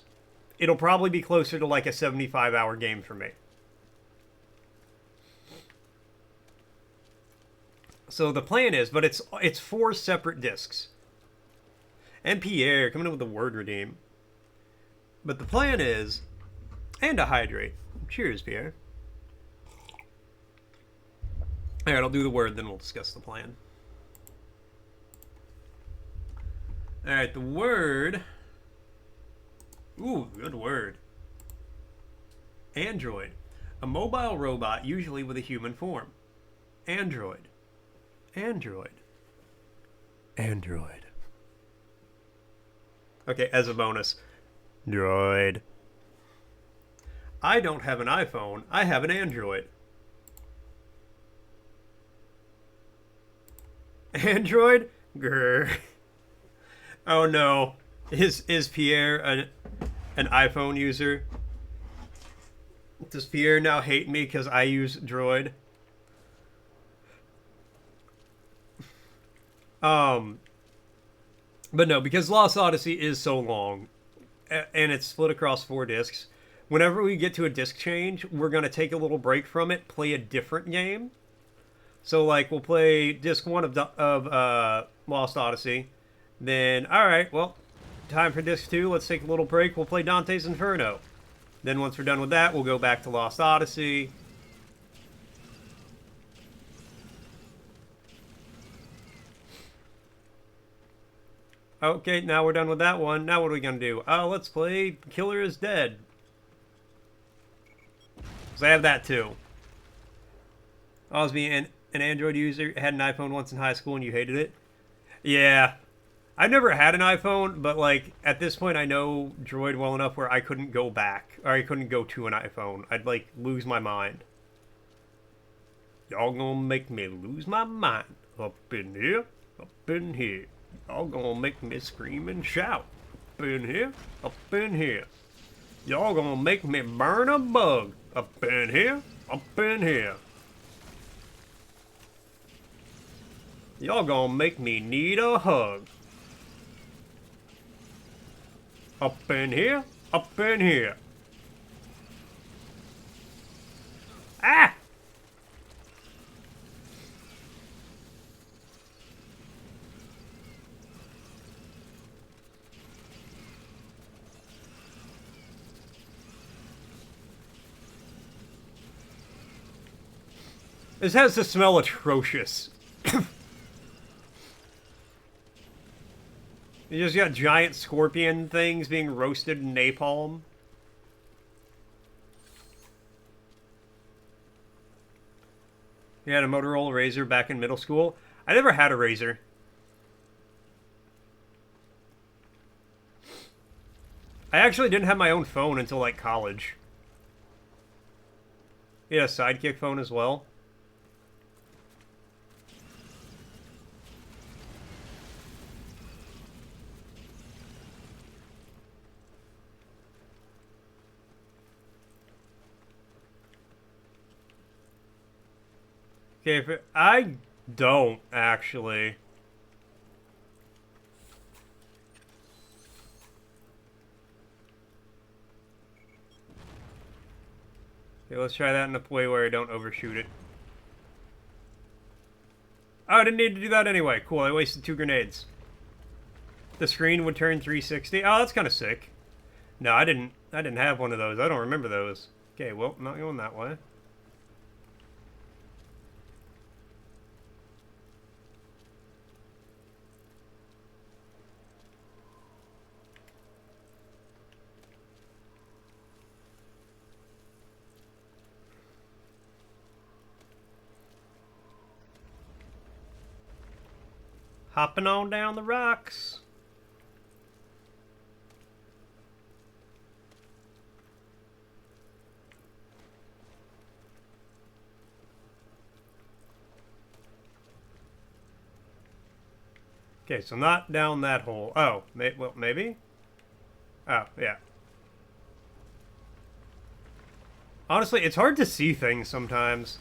It'll probably be closer to like a 75-hour game for me. So the plan is, but it's 4 separate discs. And Pierre coming in with the word redeem. But the plan is, and to hydrate. Cheers, Pierre. All right, I'll do the word, then we'll discuss the plan. All right, the word. Ooh, good word. Android. A mobile robot, usually with a human form. Android. Android. Android. Okay, as a bonus. Droid. I don't have an iPhone. I have an Android. Android? Grr. Oh no. Is Pierre an iPhone user? Does Pierre now hate me because I use Droid? But no, because Lost Odyssey is so long, and it's split across 4 discs. Whenever we get to a disc change, we're gonna take a little break from it, play a different game. So like we'll play disc 1 of Lost Odyssey, then all right, well, time for disc 2. Let's take a little break. We'll play Dante's Inferno. Then once we're done with that, we'll go back to Lost Odyssey. Okay, now we're done with that one. Now what are we going to do? Let's play Killer is Dead. So I have that too. I was being an Android user, had an iPhone once in high school and you hated it. Yeah. I've never had an iPhone, but like at this point I know Droid well enough where I couldn't go back. Or I couldn't go to an iPhone. I'd like lose my mind. Y'all gonna make me lose my mind. Up in here, up in here. Y'all gonna make me scream and shout. Up in here, up in here. Y'all gonna make me burn a bug. Up in here, up in here. Y'all gonna make me need a hug. Up in here, up in here. Ah! This has to smell atrocious. You just got giant scorpion things being roasted in napalm. You had a Motorola Razr back in middle school? I never had a Razr. I actually didn't have my own phone until like college. You had a Sidekick phone as well? Okay, I don't actually. Okay, let's try that in a way where I don't overshoot it. Oh, I didn't need to do that anyway. Cool, I wasted 2 grenades. The screen would turn 360. Oh, that's kind of sick. No, I didn't have one of those. I don't remember those. Okay, well, I'm not going that way. Hopping on down the rocks. Okay, so not down that hole. Oh, well, maybe? Oh, yeah. Honestly, it's hard to see things sometimes.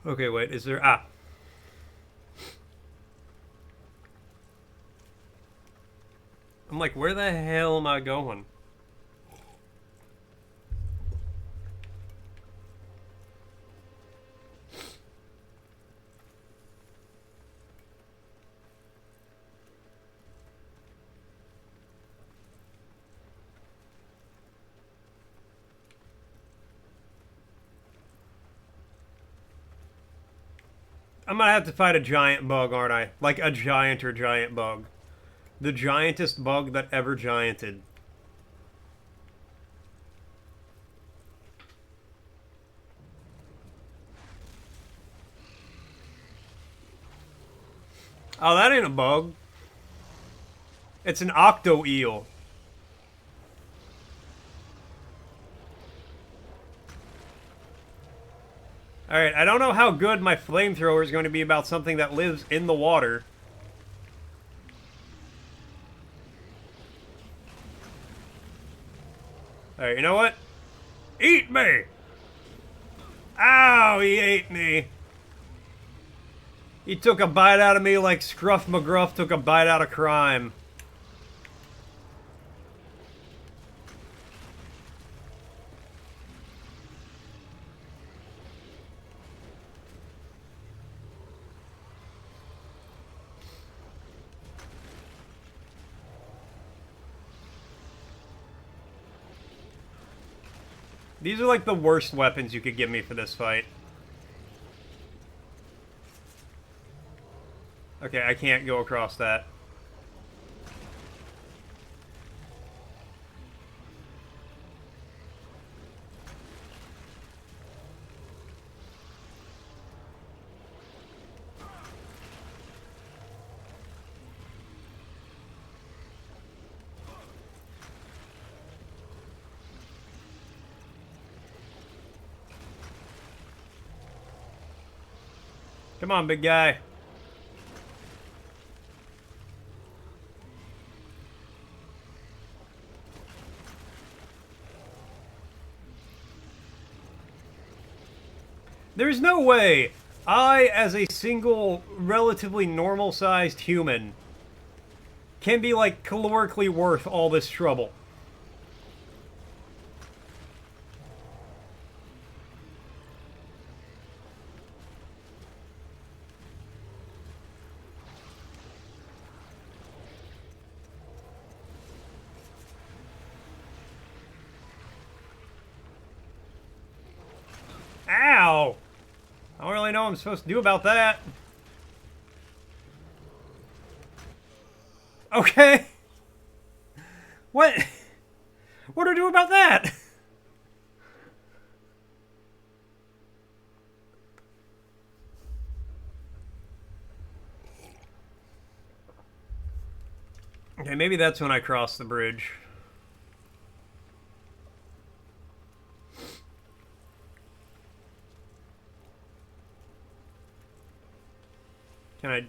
Okay, wait, is there... Ah. I'm like, where the hell am I going? I'm gonna have to fight a giant bug, aren't I? Like a giant bug. The giantest bug that ever gianted. Oh, that ain't a bug. It's an octo eel. Alright, I don't know how good my flamethrower is going to be about something that lives in the water. Alright, you know what? Eat me! Ow, he ate me. He took a bite out of me like Scruff McGruff took a bite out of crime. These are like the worst weapons you could give me for this fight. Okay, I can't go across that. Come on, big guy. There's no way I, as a single, relatively normal-sized human, can be, like, calorically worth all this trouble. Ow! I don't really know what I'm supposed to do about that. Okay. What? What do I do about that? Okay, maybe that's when I cross the bridge. Can I...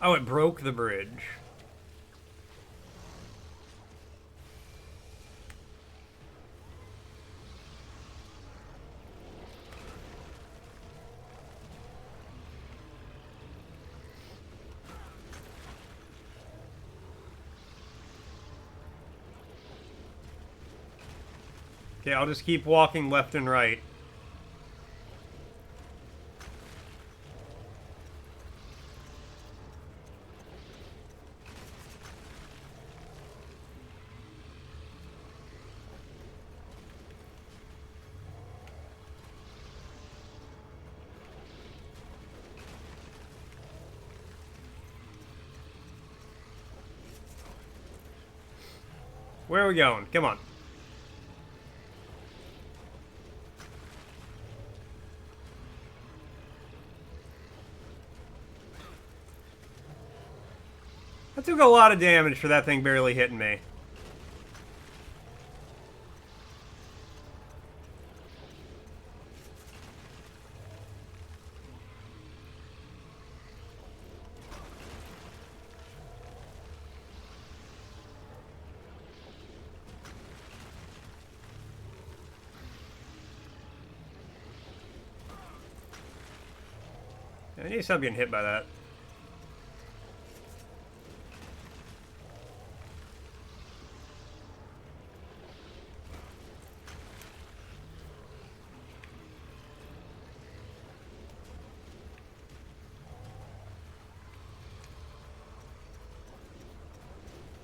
Oh, it broke the bridge. Okay, I'll just keep walking left and right. Where are we going? Come on. I took a lot of damage for that thing barely hitting me. I need to stop getting hit by that.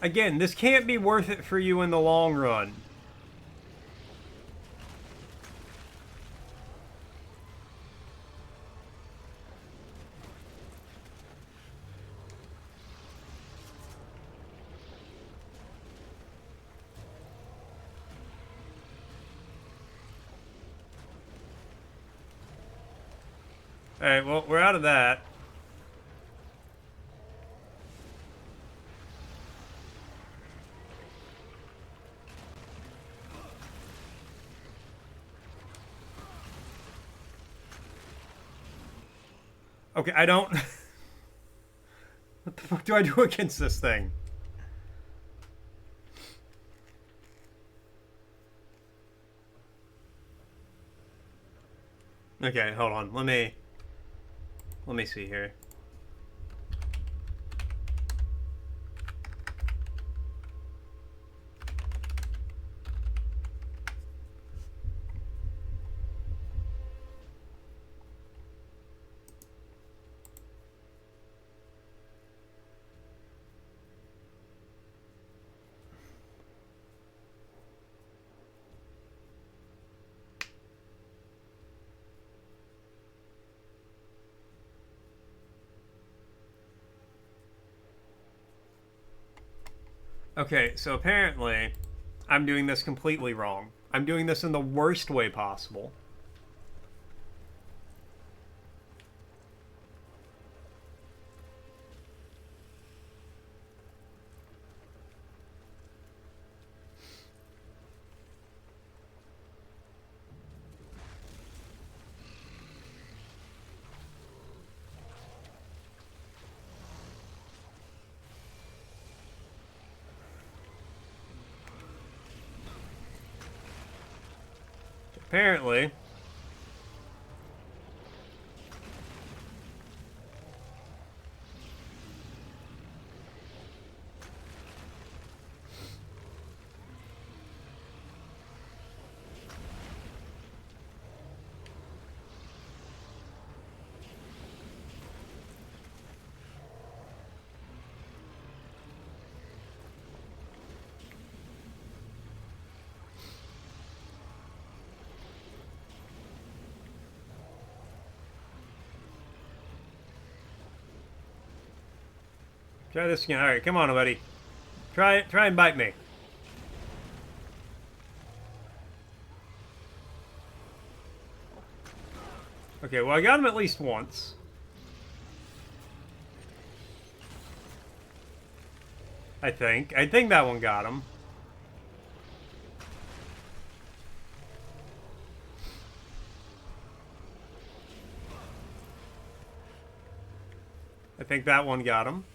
Again, this can't be worth it for you in the long run. Alright, well, we're out of that. Okay, I don't... What the fuck do I do against this thing? Okay, hold on. Let me see here. Okay, so apparently I'm doing this completely wrong. I'm doing this in the worst way possible. Apparently. Try this again. Alright, come on, buddy. Try and bite me. Okay, well I got him at least once. I think that one got him. I think that one got him.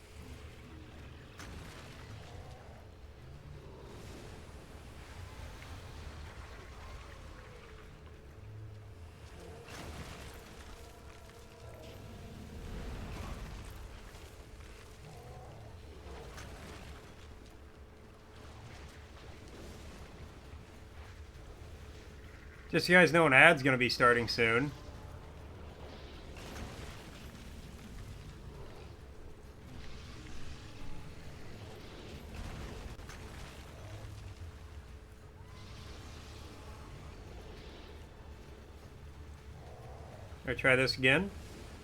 Just so you guys know, an ad's gonna be starting soon. I'll try this again.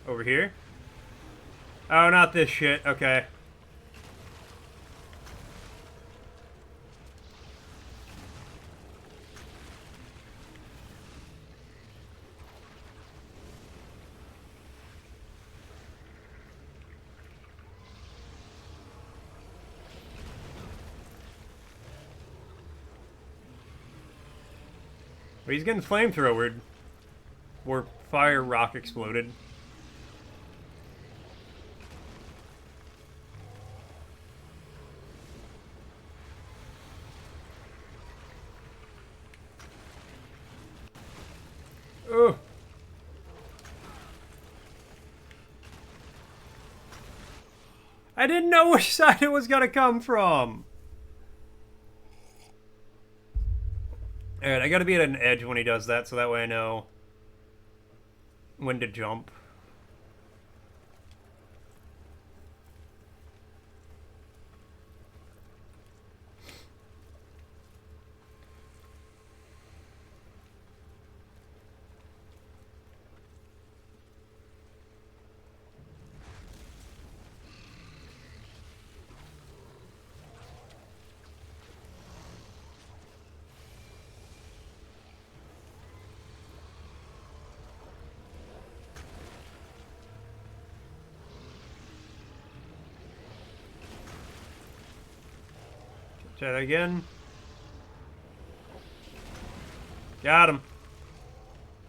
Over here. Oh, not this shit. Okay. But he's getting flamethrowered. Or fire rock exploded. Ugh. I didn't know which side it was gonna come from. Alright, I gotta be at an edge when he does that, so that way I know when to jump. Try that again. Got him.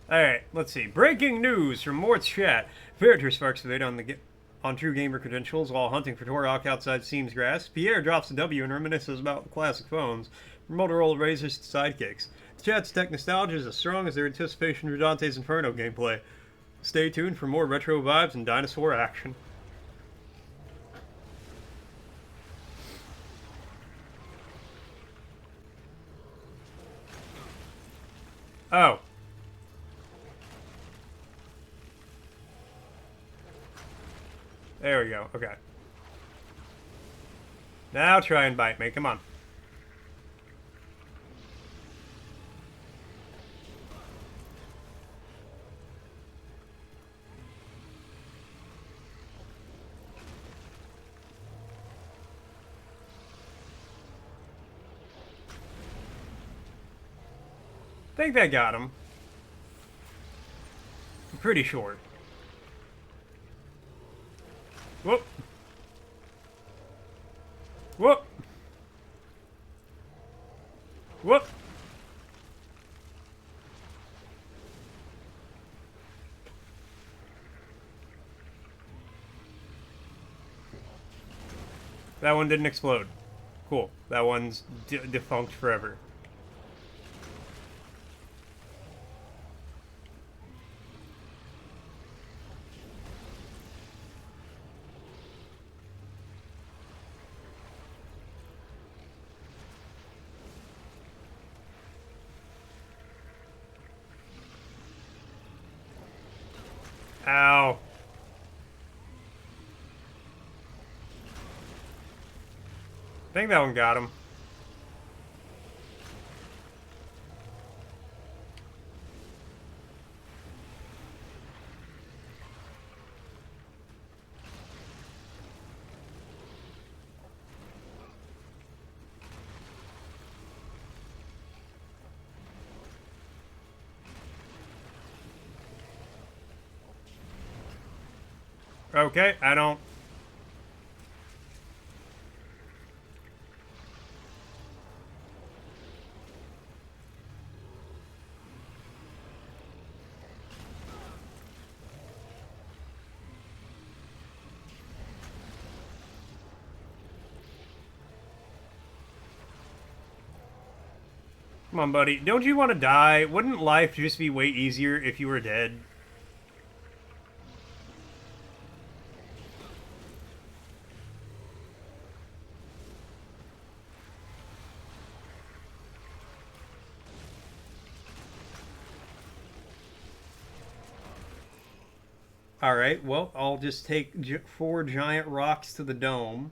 Alright, let's see. Breaking news from Mort's chat. Villager sparks debate on true gamer credentials while hunting for Turok outside Seam's grass. Pierre drops a W and reminisces about classic phones. From Motorola Razors to sidekicks. The chat's tech nostalgia is as strong as their anticipation for Dante's Inferno gameplay. Stay tuned for more retro vibes and dinosaur action. Oh. There we go. Okay. Now try and bite me. Come on. I think that got him. I'm pretty sure. Whoop. Whoop. Whoop. That one didn't explode. Cool. That one's defunct forever. Ow. I think that one got him. Okay, I don't... Come on, buddy. Don't you want to die? Wouldn't life just be way easier if you were dead? Alright, well, I'll just take 4 giant rocks to the dome.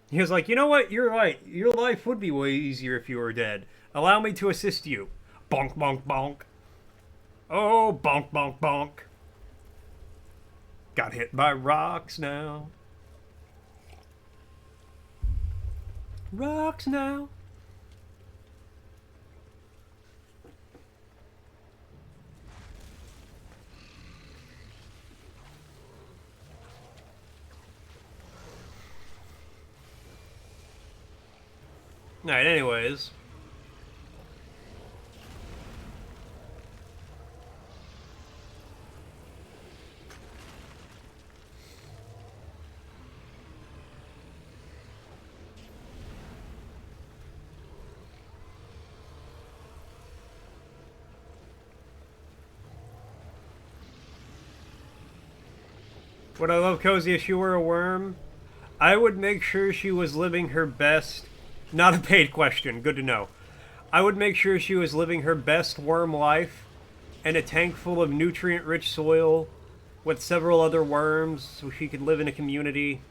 He was like, you know what? You're right. Your life would be way easier if you were dead. Allow me to assist you. Bonk, bonk, bonk. Oh, bonk, bonk, bonk. Got hit by rocks now. Rocks now. Alright, anyways. Would I love Cozy if she were a worm? I would make sure she was living her best. Not a paid question. Good to know. I would make sure she was living her best worm life in a tank full of nutrient-rich soil with several other worms so she could live in a community.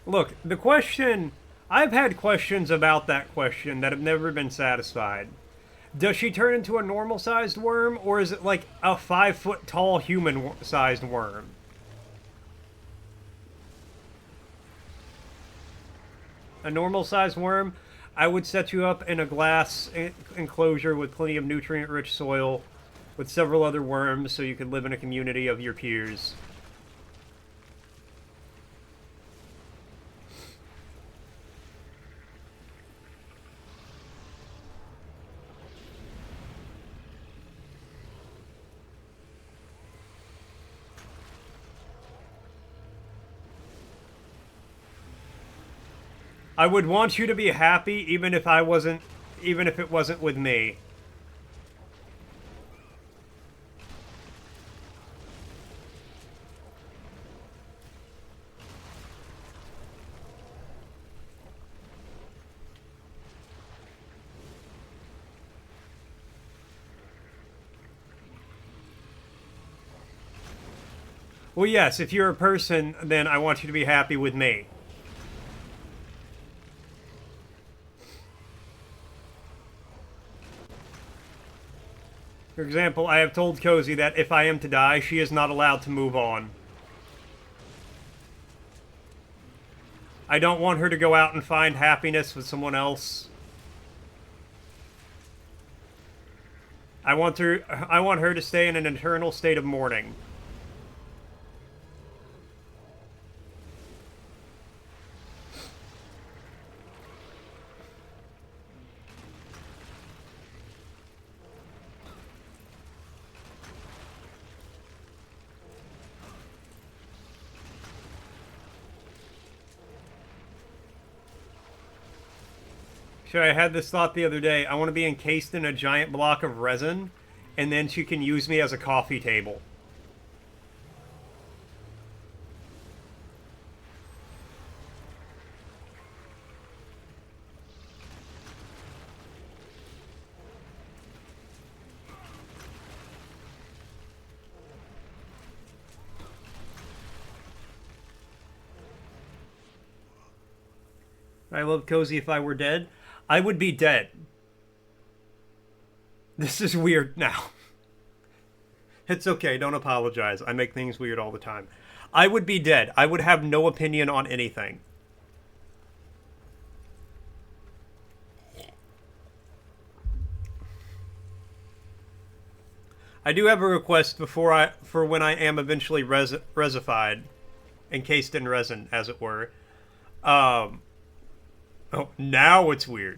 Look, the question... I've had questions about that question that have never been satisfied. Does she turn into a normal-sized worm, or is it like a 5-foot-tall human-sized worm? A normal-sized worm, I would set you up in a glass enclosure with plenty of nutrient-rich soil with several other worms so you could live in a community of your peers. I would want you to be happy even if it wasn't with me. Well, yes, if you're a person, then I want you to be happy with me. For example, I have told Cozy that if I am to die, she is not allowed to move on. I don't want her to go out and find happiness with someone else. I want her to stay in an eternal state of mourning. So I had this thought the other day. I want to be encased in a giant block of resin, and then she can use me as a coffee table. I love Cozy if I were dead. I would be dead. This is weird now. It's okay, don't apologize. I make things weird all the time. I would be dead. I would have no opinion on anything. I do have a request for when I am eventually resified, encased in resin, as it were. Oh, now it's weird.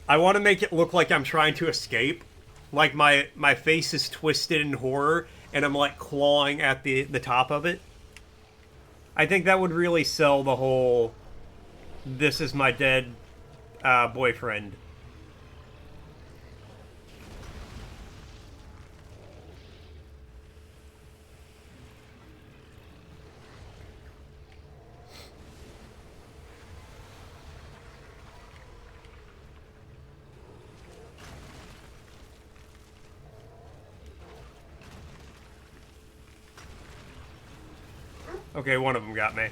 I want to make it look like I'm trying to escape. Like my face is twisted in horror, and I'm like clawing at the top of it. I think that would really sell the whole, this is my dead boyfriend. Okay, one of them got me.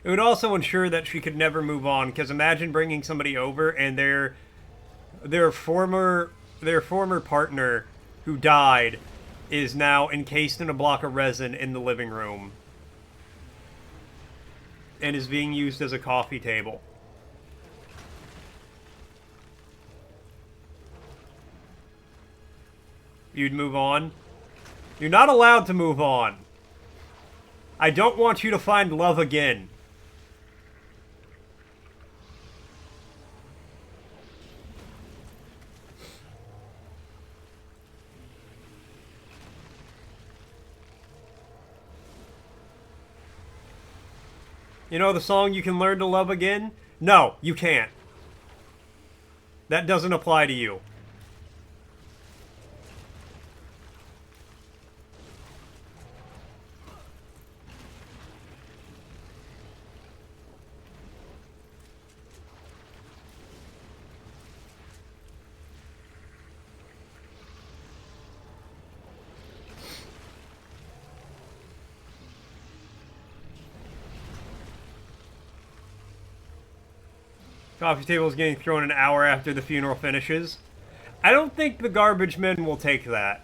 It would also ensure that she could never move on, because imagine bringing somebody over and their former partner who died is now encased in a block of resin in the living room. and is being used as a coffee table. You'd move on? You're not allowed to move on. I don't want you to find love again. You know the song You Can Learn to Love Again? No, you can't. That doesn't apply to you. Coffee table is getting thrown an hour after the funeral finishes. I don't think the garbage men will take that.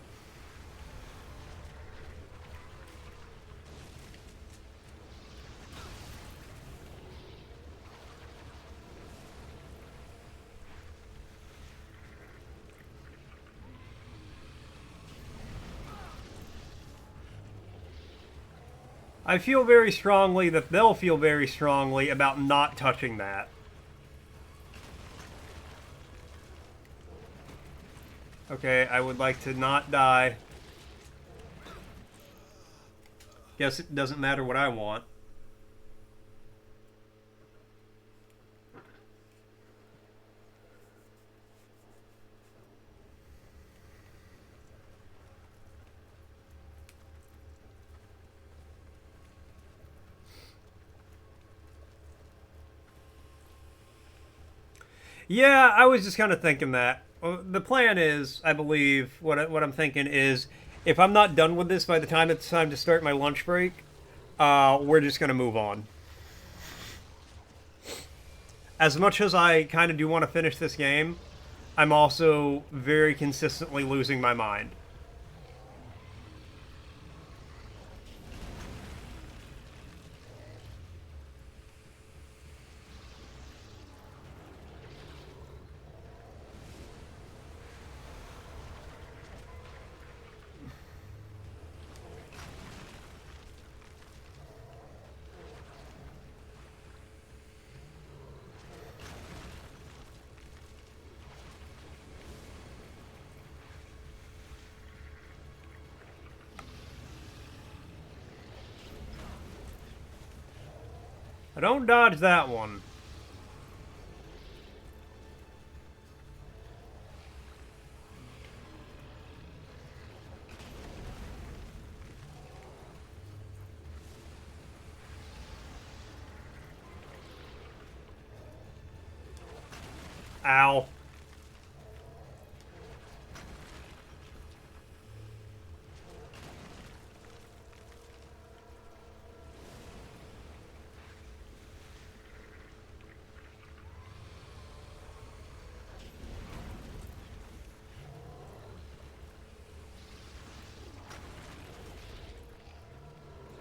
I feel very strongly that they'll feel very strongly about not touching that. Okay, I would like to not die. Guess it doesn't matter what I want. Yeah, I was just kind of thinking that. The plan is, I believe, what I'm thinking is, if I'm not done with this by the time it's time to start my lunch break, we're just going to move on. As much as I kind of do want to finish this game, I'm also very consistently losing my mind. I don't dodge that one. Ow.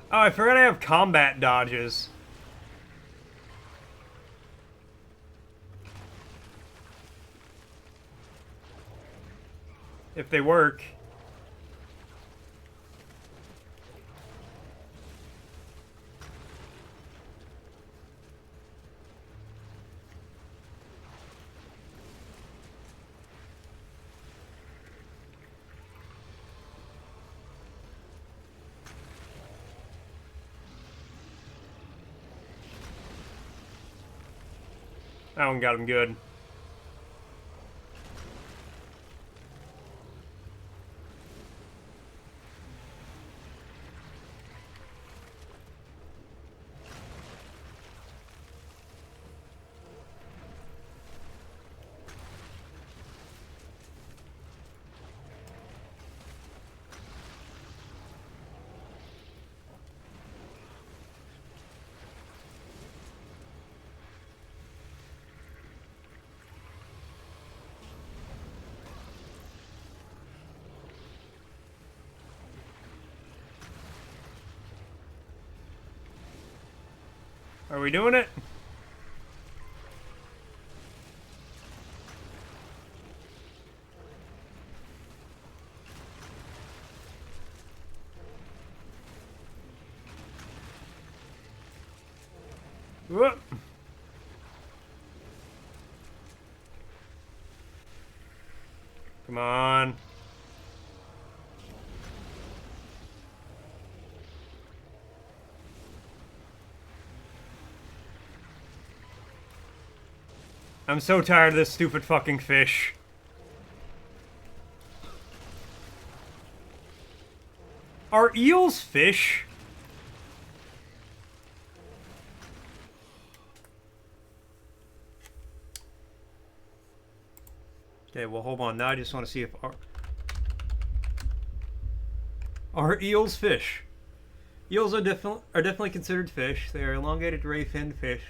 Oh, I forgot I have combat dodges. If they work. That one got him good. Are we doing it? Whoop. Come on. I'm so tired of this stupid fucking fish. Are eels fish? Okay, well, hold on. Now I just want to see if are eels fish? Eels are definitely considered fish. They are elongated ray-finned fish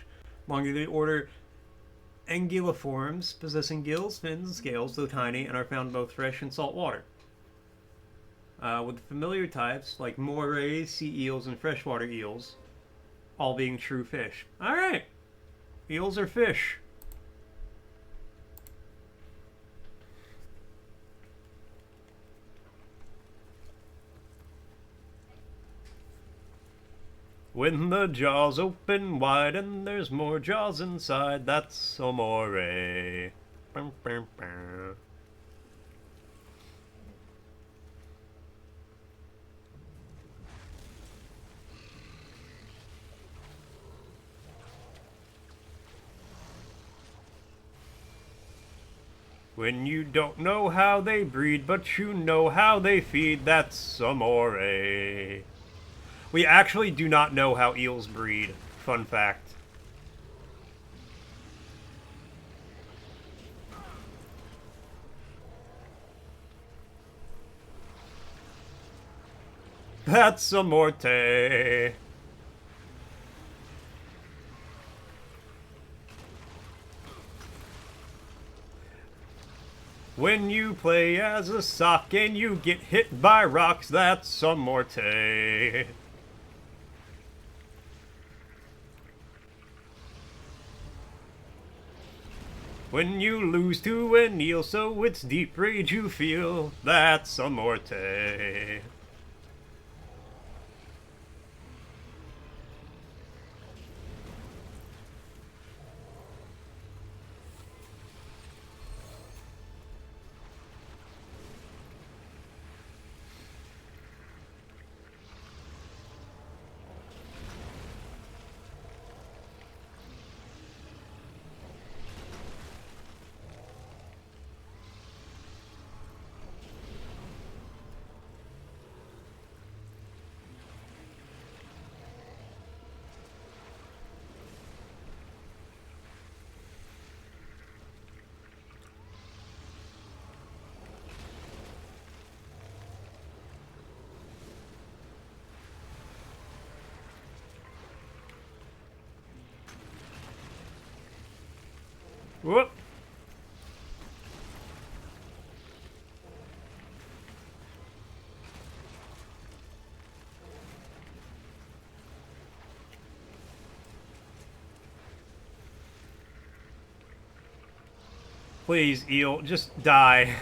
belonging to the order Anguilliformes, possessing gills, fins, and scales, though tiny, and are found in both fresh and salt water. With familiar types like morays, sea eels, and freshwater eels, all being true fish. Alright! Eels are fish. When the jaws open wide and there's more jaws inside, that's amore. Bum, bum, bum. When you don't know how they breed, but you know how they feed, that's amore. We actually do not know how eels breed. Fun fact. That's a morte. When you play as a sock and you get hit by rocks, that's a morte. When you lose to an eel, so it's deep rage you feel, that's a morte. Whoop. Please, eel, just die.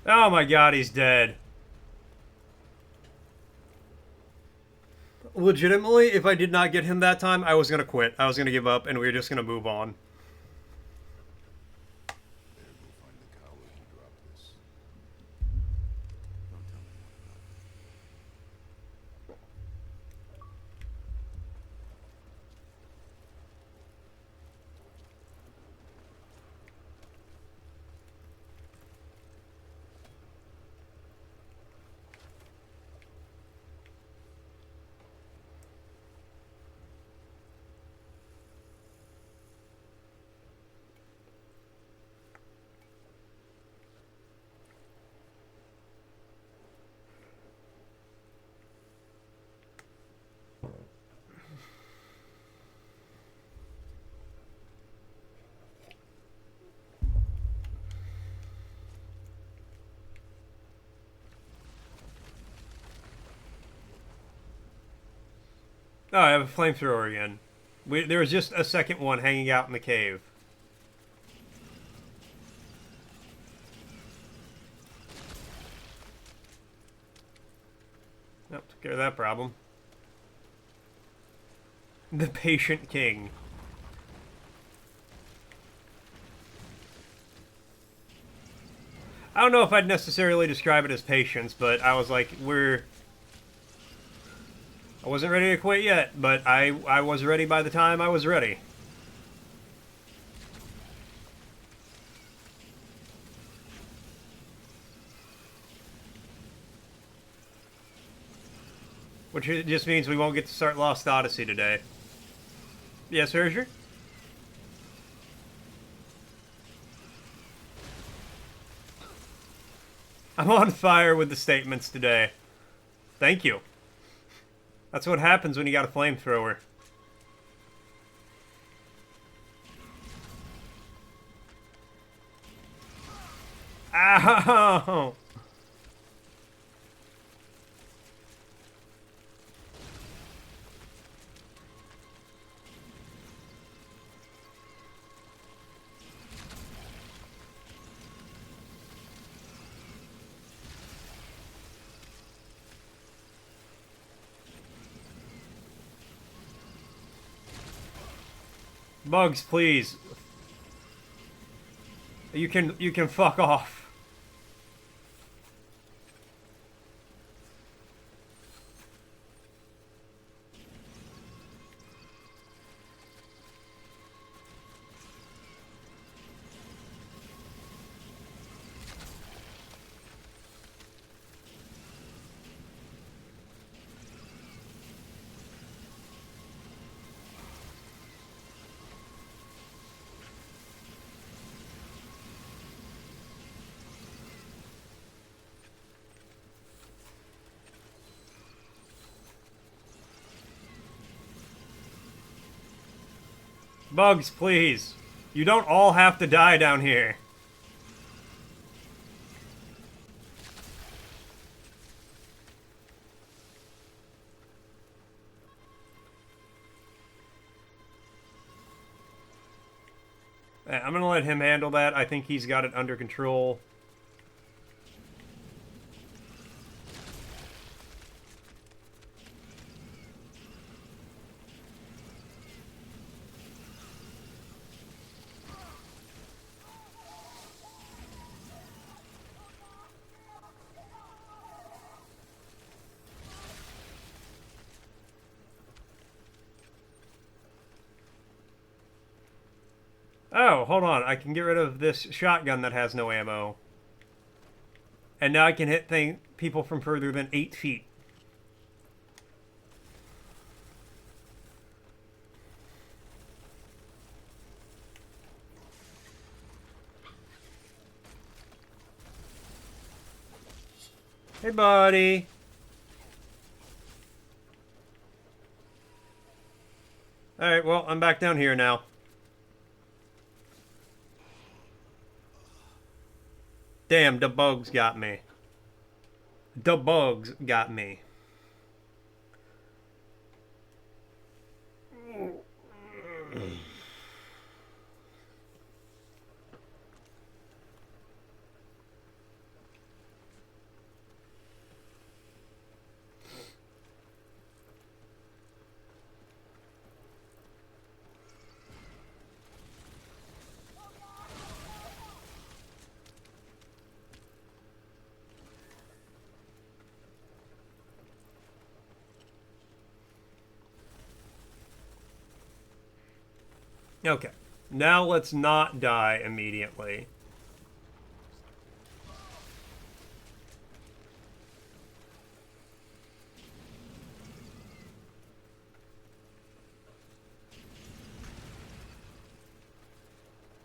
Oh my god, he's dead. Legitimately, if I did not get him that time, I was gonna quit. I was gonna give up, and we were just gonna move on. There, go find the coward who dropped this. Don't tell anyone about it. Oh, I have a flamethrower again. There was just a second one hanging out in the cave. Nope, took care of that problem. The Patient King. I don't know if I'd necessarily describe it as patience, but I was like, I wasn't ready to quit yet, but I was ready by the time I was ready. Which just means we won't get to start Lost Odyssey today. Yes, Hersher? I'm on fire with the statements today. Thank you. That's what happens when you got a flamethrower. Ow! Bugs, please. You can fuck off. Bugs, please. You don't all have to die down here. I'm gonna let him handle that. I think he's got it under control. Oh, hold on. I can get rid of this shotgun that has no ammo. And now I can hit people from further than 8 feet. Hey, buddy. Alright, well, I'm back down here now. Damn, the bugs got me. The bugs got me. Okay, now let's not die immediately.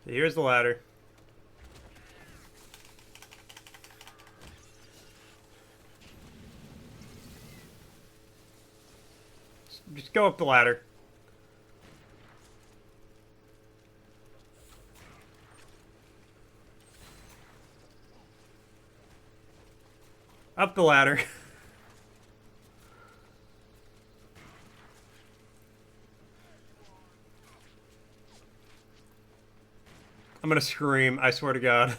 Here's the ladder. Just go up the ladder. Up the ladder. I'm gonna scream, I swear to God.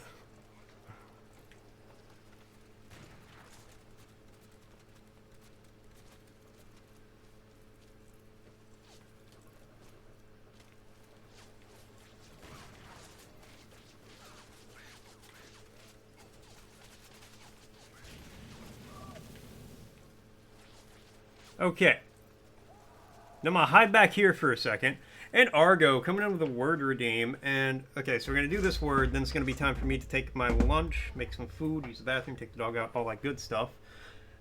Okay. Now I'm gonna hide back here for a second. And Argo coming in with a word redeem. And okay, so we're gonna do this word, then it's gonna be time for me to take my lunch, make some food, use the bathroom, take the dog out, all that good stuff.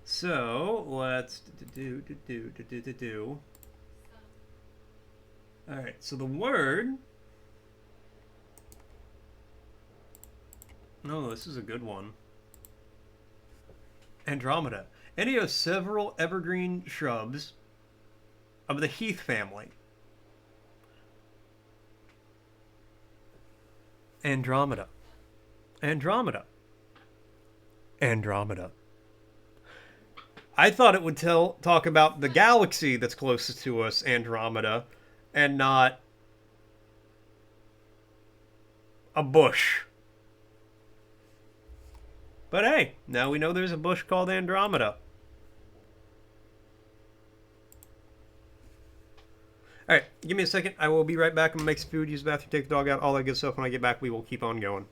So let's do. Alright, so the word. No, this is a good one. Andromeda. Any of several evergreen shrubs of the heath family. Andromeda. Andromeda. Andromeda. I thought it would talk about the galaxy that's closest to us, Andromeda, and not a bush. But hey, now we know there's a bush called Andromeda. Alright, give me a second. I will be right back. I'm going to make some food, use the bathroom, take the dog out, all that good stuff. When I get back, we will keep on going.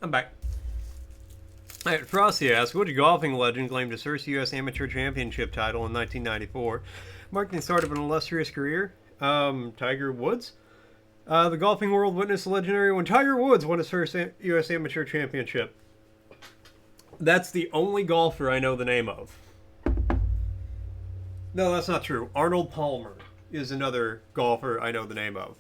I'm back. Alright, Frosty asks, which golfing legend claimed his first U.S. Amateur Championship title in 1994, marking the start of an illustrious career? Tiger Woods? The golfing world witnessed the legendary when Tiger Woods won his first U.S. Amateur Championship. That's the only golfer I know the name of. No, that's not true. Arnold Palmer is another golfer I know the name of.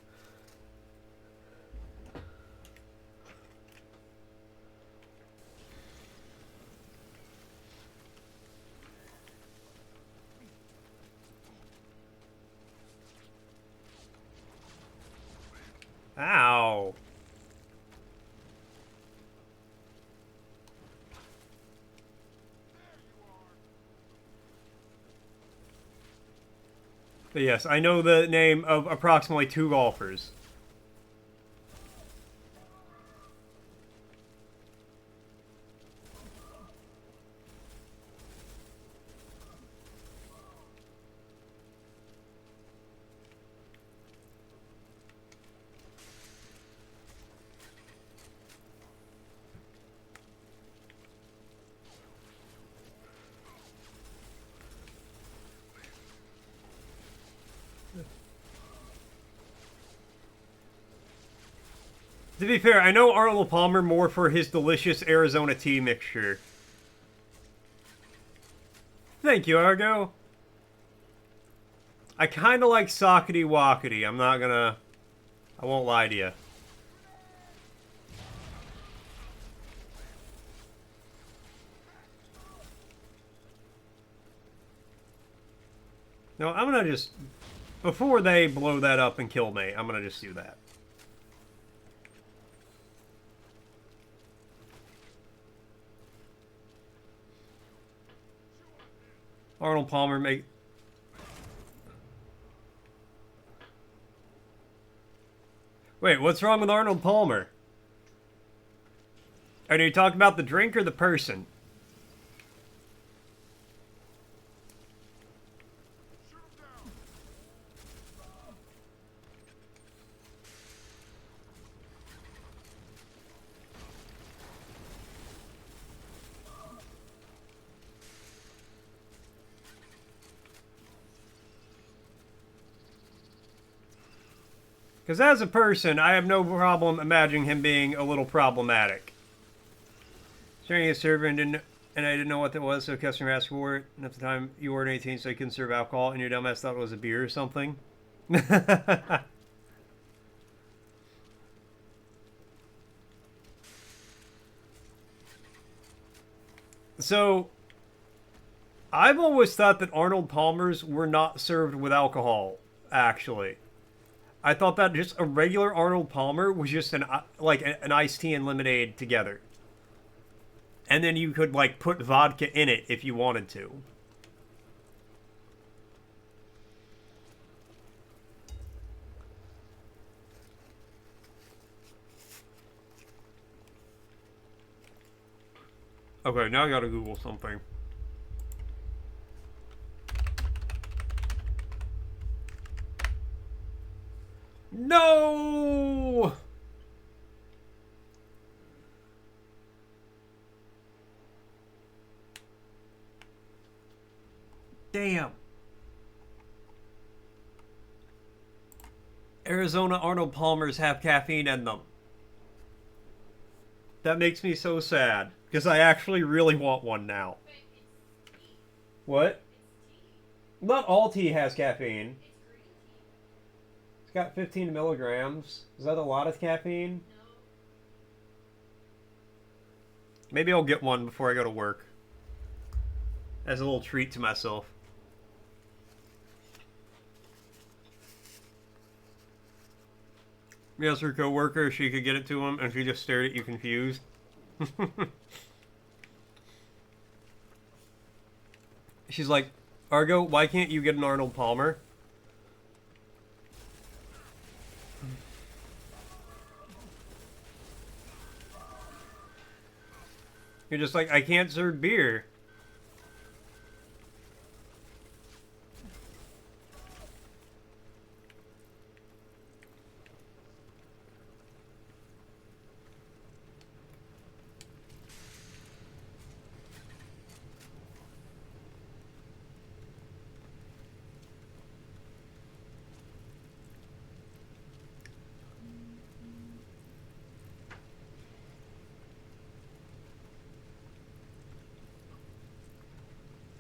Ow. But yes, I know the name of approximately 2 golfers. To be fair, I know Arnold Palmer more for his delicious Arizona tea mixture. Thank you, Argo. I kind of like Sockety Wockety. I'm not gonna... I won't lie to you. No, I'm gonna just... Before they blow that up and kill me, I'm gonna just do that. Arnold Palmer make... Wait, what's wrong with Arnold Palmer? Are you talking about the drink or the person? Because as a person, I have no problem imagining him being a little problematic. Sharing a server and I didn't know what that was, so a customer asked for it. And at the time, you weren't 18, so you couldn't serve alcohol, and your dumbass thought it was a beer or something. So, I've always thought that Arnold Palmers were not served with alcohol, actually. I thought that just a regular Arnold Palmer was just an iced tea and lemonade together. And then you could, like, put vodka in it if you wanted to. Okay, now I gotta Google something. No! Damn. Arizona Arnold Palmers have caffeine in them. That makes me so sad. Because I actually really want one now. What? Not all tea has caffeine. It's got 15 milligrams. Is that a lot of caffeine? Maybe I'll get one before I go to work. As a little treat to myself. Yes, her coworker, she could get it to him, and she just stared at you confused. She's like, Argo, why can't you get an Arnold Palmer? You're just like, I can't serve beer.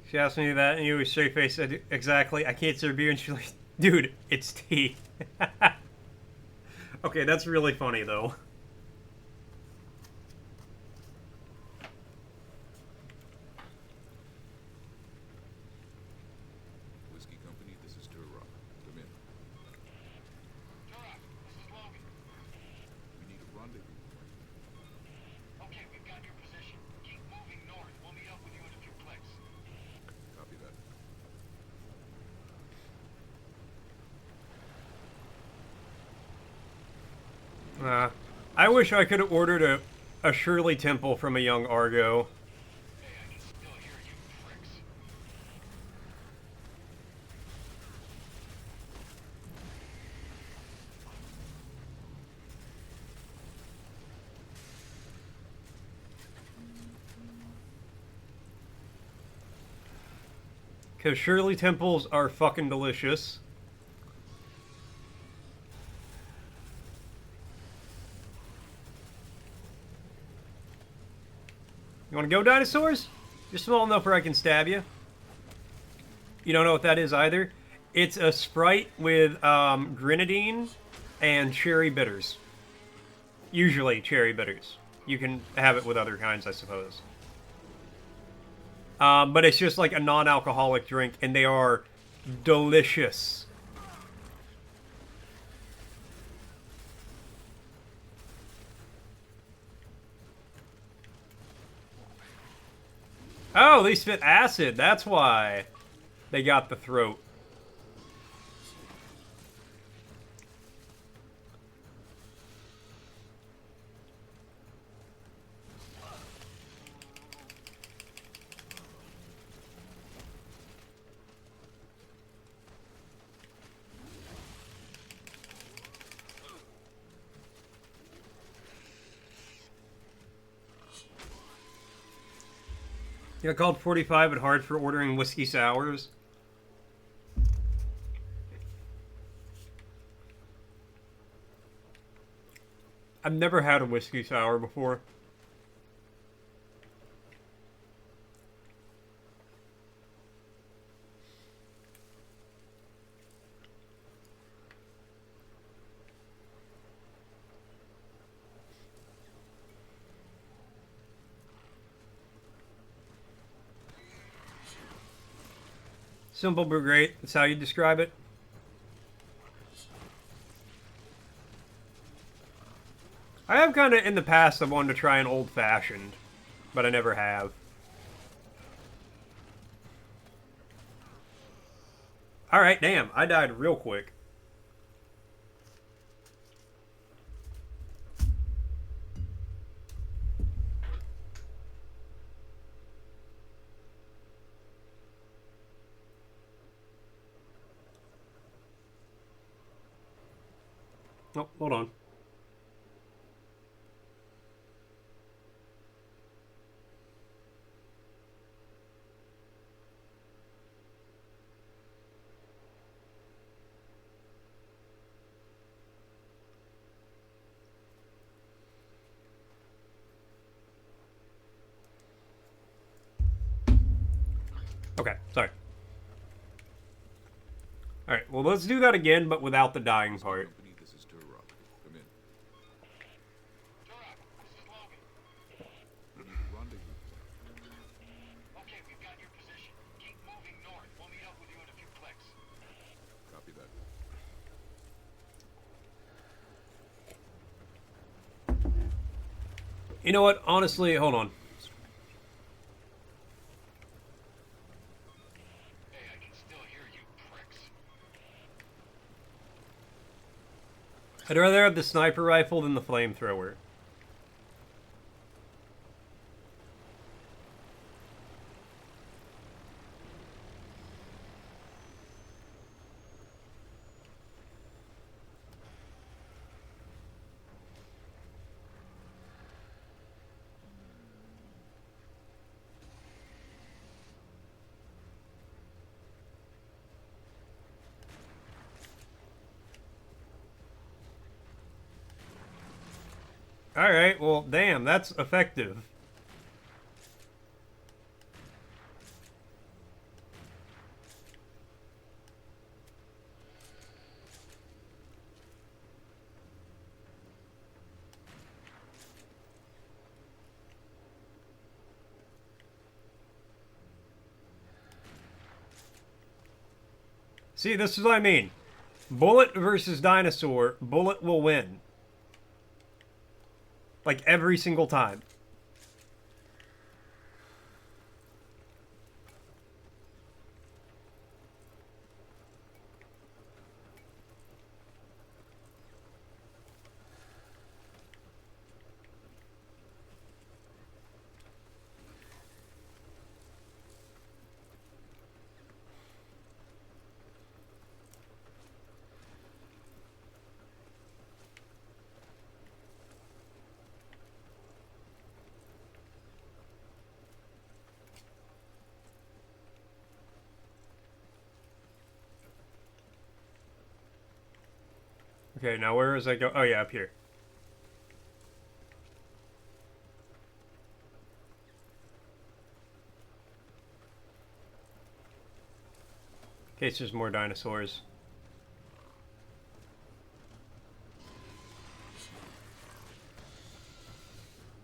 She asked me that, and you with straight face said, exactly, I can't serve beer. And she's like, dude, it's tea. Okay, that's really funny, though. Whiskey Company, this is Turok. Come in. Turok, this is Logan. We need a rendezvous point. Okay, we've got your position. Keep moving north. We'll meet up with you in a few clicks. Copy that. I wish I could have ordered a Shirley Temple from a young Argo. Hey, I can still hear you, pricks. Because Shirley Temples are fucking delicious. You want to go, dinosaurs? You're small enough where I can stab you. You don't know what that is either? It's a Sprite with grenadine and cherry bitters. Usually cherry bitters. You can have it with other kinds, I suppose. But it's just like a non-alcoholic drink, and they are delicious. Oh, they spit acid. That's why they got the throat. You know, called 45 but hard for ordering whiskey sours. I've never had a whiskey sour before. Simple but great. That's how you describe it. I have kind of in the past I've wanted to try an old fashioned, but I never have. Alright, damn. I died real quick. Oh, hold on. Okay, sorry. Alright, well, let's do that again, but without the dying part. Company, this is Turok. Come in. Turok, this is Logan. We need a rendezvous point. Okay, we've got your position. Keep moving north. We'll meet up with you in a few clicks. Copy that. You know what? Honestly, hold on. Hey, I can still hear you, pricks. I'd rather have the sniper rifle than the flamethrower. Alright, well, damn, that's effective. See, this is what I mean. Bullet versus Dinosaur, Bullet will win. Like, every single time. Okay, now where is I go? Oh yeah, up here. In case there's more dinosaurs.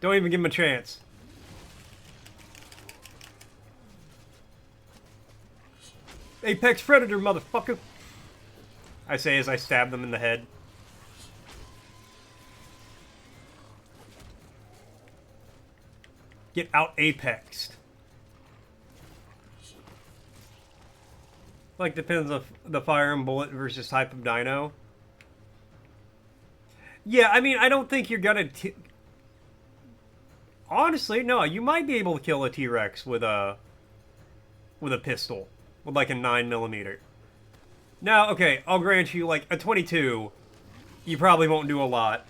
Don't even give him a chance. Apex Predator, motherfucker! I say as I stab them in the head. Get out apexed. Like, depends on the fire and bullet versus type of dino. Yeah, I mean, I don't think you're gonna... Honestly, no, you might be able to kill a T-Rex with a pistol. With, like, a 9mm. Now, okay, I'll grant you, like, a 22, you probably won't do a lot.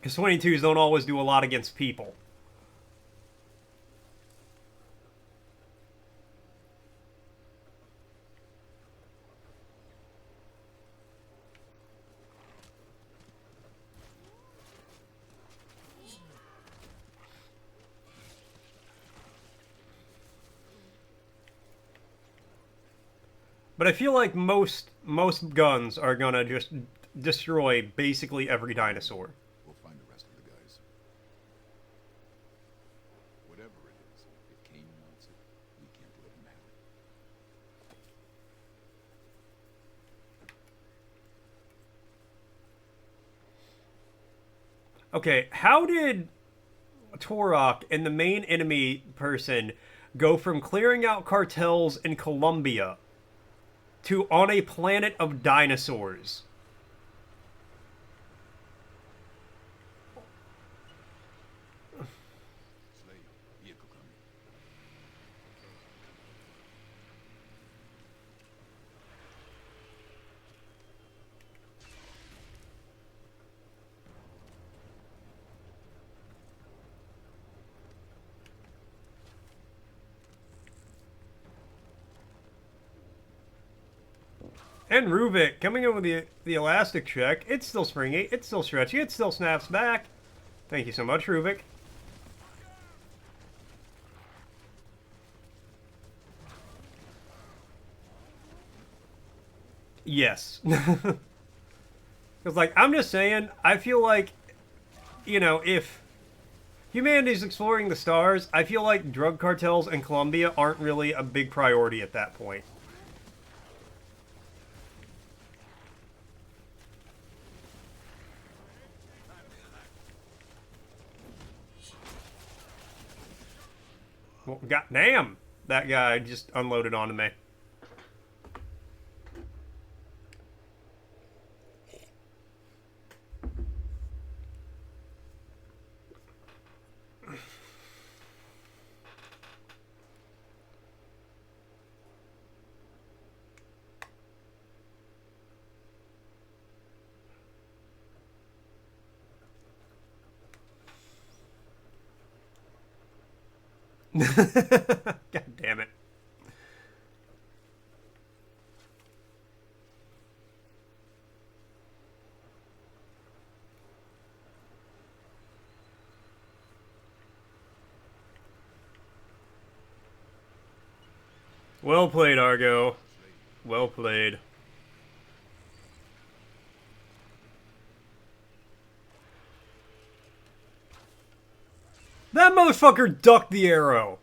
Because 22s don't always do a lot against people. But I feel like most guns are gonna just destroy basically every dinosaur. We'll find the rest of the guys. Whatever it is, if Kane wants it, we can't let him have it. Okay, how did Turok and the main enemy person go from clearing out cartels in Colombia to on a planet of dinosaurs? Slave, vehicle coming. And Ruvik coming in with the elastic check. It's still springy. It's still stretchy. It still snaps back. Thank you so much, Ruvik. Yes. Because, like, I'm just saying, I feel like, you know, if humanity's exploring the stars, I feel like drug cartels in Colombia aren't really a big priority at that point. Well, goddamn! That guy just unloaded onto me. God damn it. Well played, Argo. Well played. That motherfucker ducked the arrow.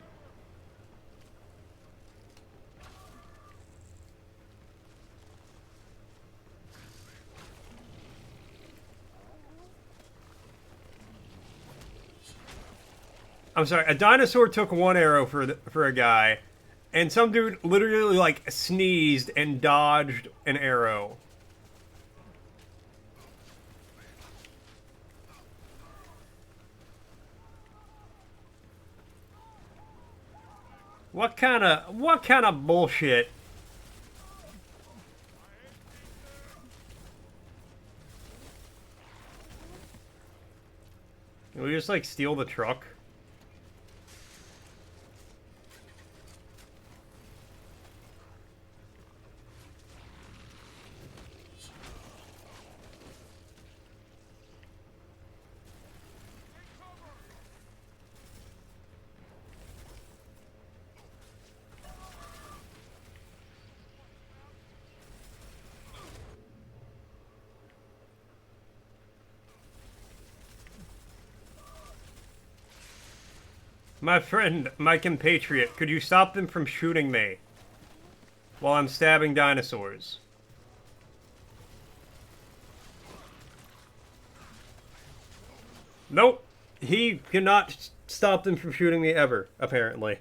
I'm sorry, a dinosaur took one arrow for a guy, and some dude literally like sneezed and dodged an arrow. What kind of bullshit? Can we just like steal the truck? My friend, my compatriot, could you stop them from shooting me while I'm stabbing dinosaurs? Nope. He cannot stop them from shooting me ever, apparently.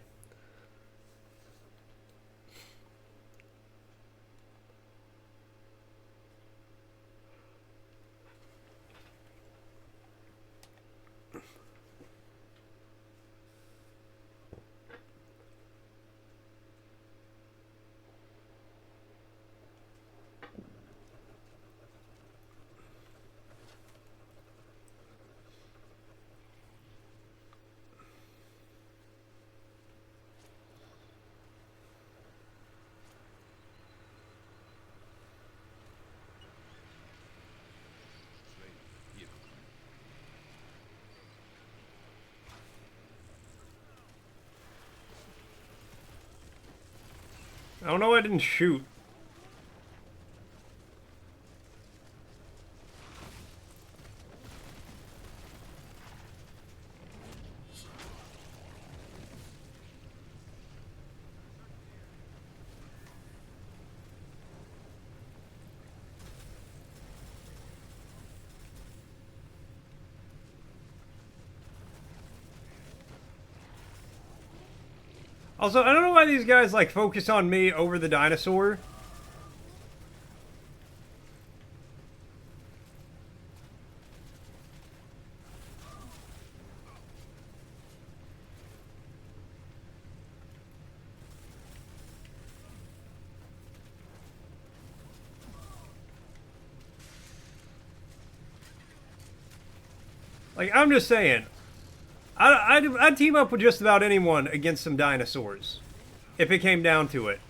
I don't know why I didn't shoot. Also, I don't know why these guys like focus on me over the dinosaur. Like, I'm just saying, I'd team up with just about anyone against some dinosaurs, if it came down to it.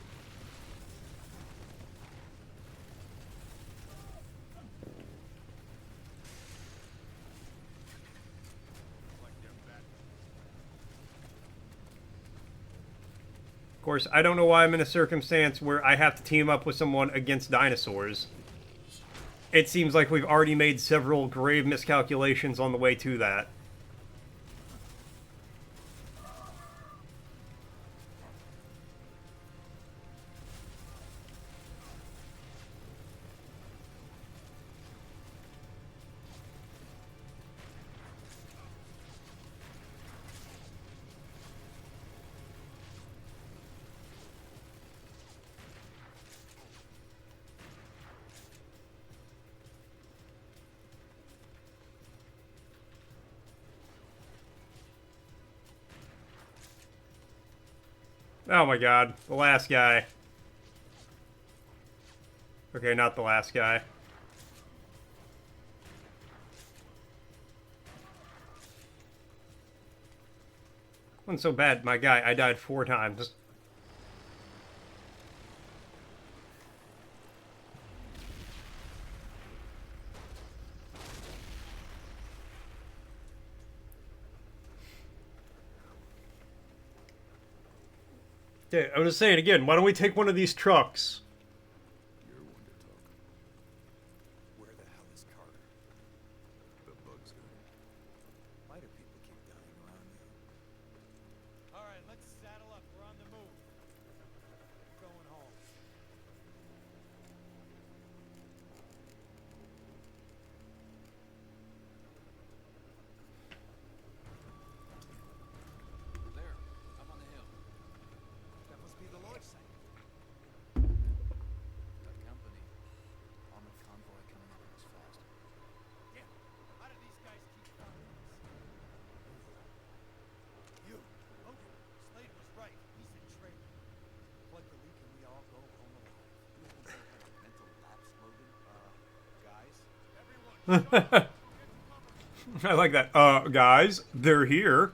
Of course, I don't know why I'm in a circumstance where I have to team up with someone against dinosaurs. It seems like we've already made several grave miscalculations on the way to that. Oh my god, the last guy. Okay, not the last guy. Wasn't so bad, my guy. I died 4 times. Okay, I'm just saying again, why don't we take one of these trucks? You're one to talk. Where the hell is Carter? The bug's got him. Why do people keep dying around you? All right, let's saddle up. We're on the move. Going home. I like that. Guys, they're here.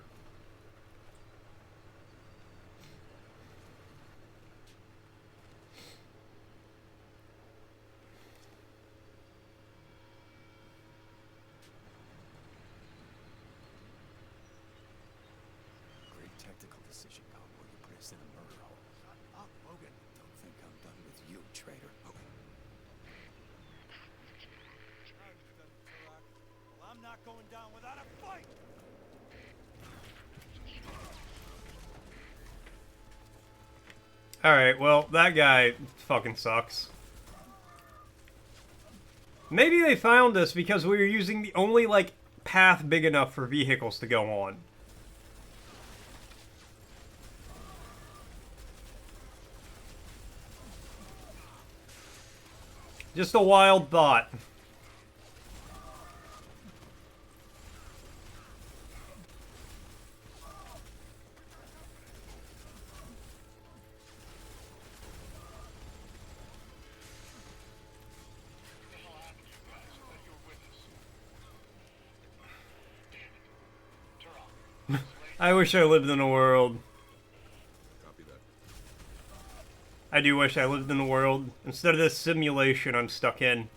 Great tactical decision, cowboy. You put us in a murder hole. Shut up, Logan. Don't think I'm done with you, traitor. I'm done, Turok. Well, I'm not going down without a fight. Alright, well, that guy fucking sucks. Maybe they found us because we were using the only, like, path big enough for vehicles to go on. Just a wild thought. What the hell happened to you guys? I thought you were with us. Damn it. Turok. I wish I lived in a world. Copy that. I do wish I lived in the world. Instead of this simulation I'm stuck in.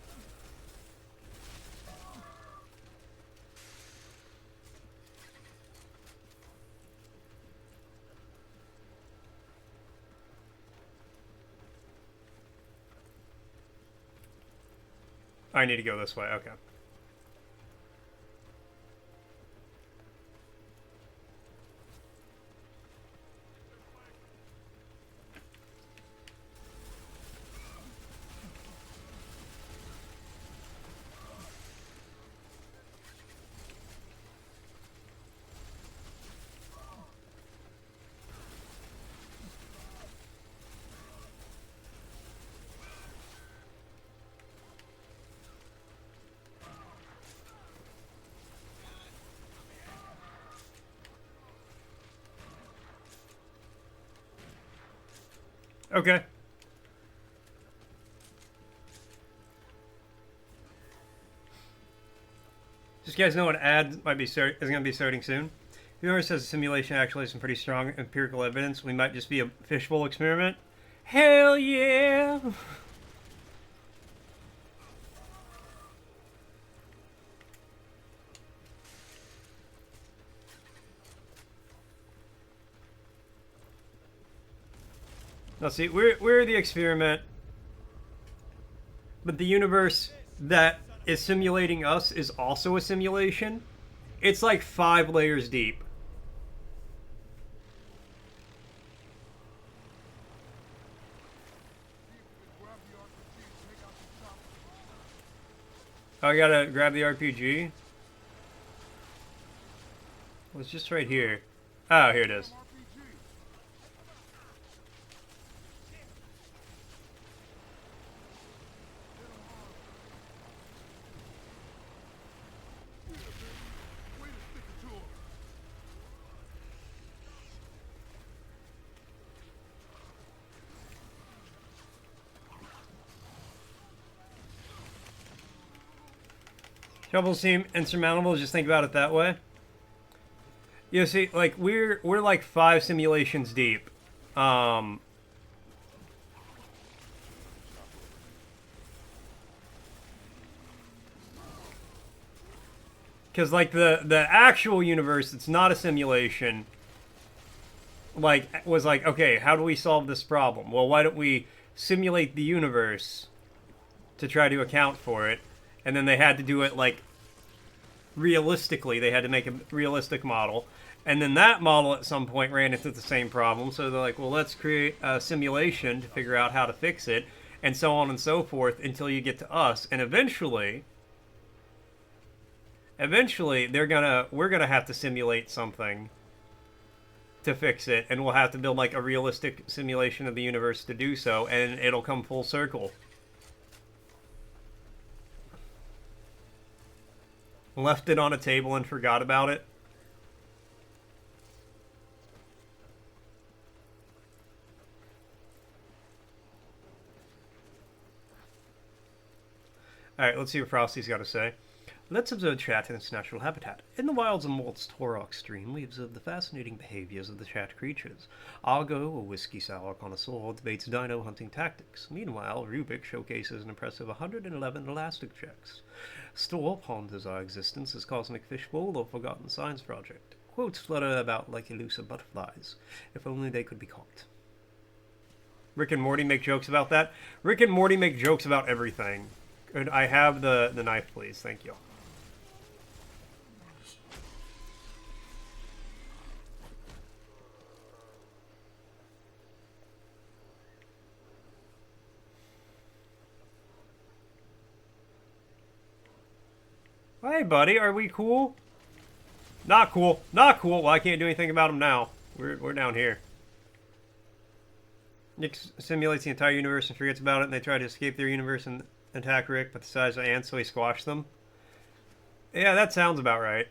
I need to go this way, okay. Okay. Just you guys know an ad might be is going to be starting soon. Whoever says the simulation actually has some pretty strong empirical evidence, we might just be a fishbowl experiment. Hell yeah! Now see, we're the experiment, but the universe that is simulating us is also a simulation. It's like 5 layers deep. Oh, I gotta grab the RPG? Well, it's just right here. Oh, here it is. Troubles seem insurmountable, just think about it that way. You see, like, we're like 5 simulations deep. Because, like, the actual universe, it's not a simulation, like, was like, okay, how do we solve this problem? Well, why don't we simulate the universe to try to account for it? And then they had to do it, like, realistically. They had to make a realistic model. And then that model at some point ran into the same problem. So they're like, well, let's create a simulation to figure out how to fix it. And so on and so forth until you get to us. And eventually we're gonna have to simulate something to fix it. And we'll have to build, like, a realistic simulation of the universe to do so. And it'll come full circle. Left it on a table and forgot about it. Alright, let's see what Frosty's got to say. Let's observe chat in its natural habitat. In the wilds of Malt's Turok stream, we observe the fascinating behaviors of the chat creatures. Argo, a whiskey sour connoisseur, debates dino hunting tactics. Meanwhile, Rubik showcases an impressive 111 elastic checks. Storr ponders our existence as cosmic fishbowl or forgotten science project. Quotes flutter about like elusive butterflies. If only they could be caught. Rick and Morty make jokes about that. Rick and Morty make jokes about everything. Could I have the knife, please? Thank you. Hey, buddy, are we cool? Not cool. Not cool. Well, I can't do anything about them now. We're down here. Nick simulates the entire universe and forgets about it, and they try to escape their universe and attack Rick, but the size of ants, so he squashed them. Yeah, that sounds about right.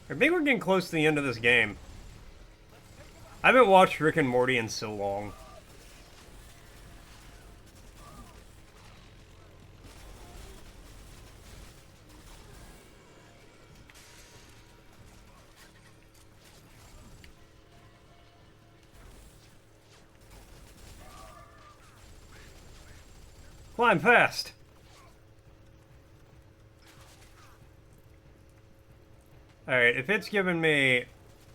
I think we're getting close to the end of this game. I haven't watched Rick and Morty in so long. Climb fast! Alright, if it's giving me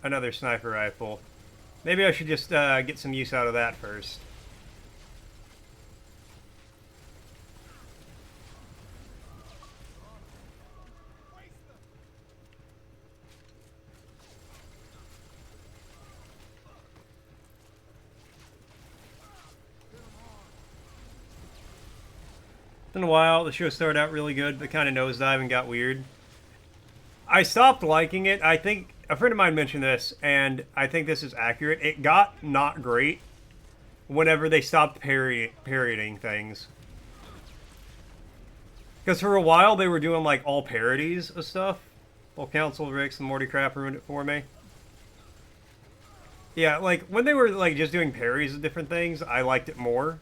another sniper rifle, maybe I should just get some use out of that first. It's been a while. The show started out really good, but kind of nosedived and got weird. I stopped liking it. I think a friend of mine mentioned this, and I think this is accurate. It got not great whenever they stopped parodying things. Because for a while they were doing like all parodies of stuff. Well, Council Ricks and Morty Crap ruined it for me. Yeah, like when they were like just doing parodies of different things, I liked it more.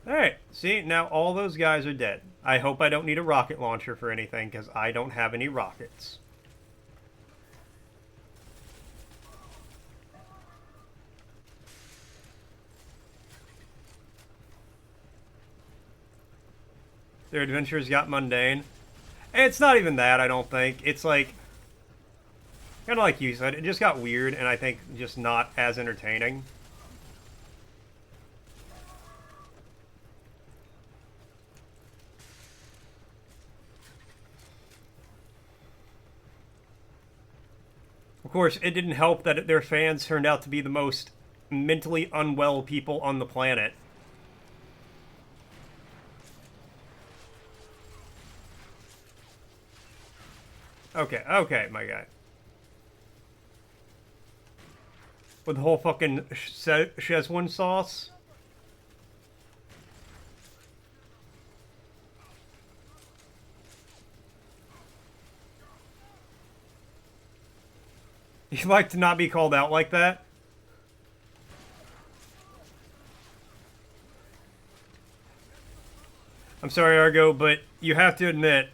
Alright, see, now all those guys are dead. I hope I don't need a rocket launcher for anything, because I don't have any rockets. Their adventures got mundane. It's not even that, I don't think. It's like, kind of like you said, it just got weird, and I think just not as entertaining. Of course, it didn't help that their fans turned out to be the most mentally unwell people on the planet. Okay, okay, my guy. With the whole fucking Szechuan sauce. You like to not be called out like that? I'm sorry, Argo, but you have to admit,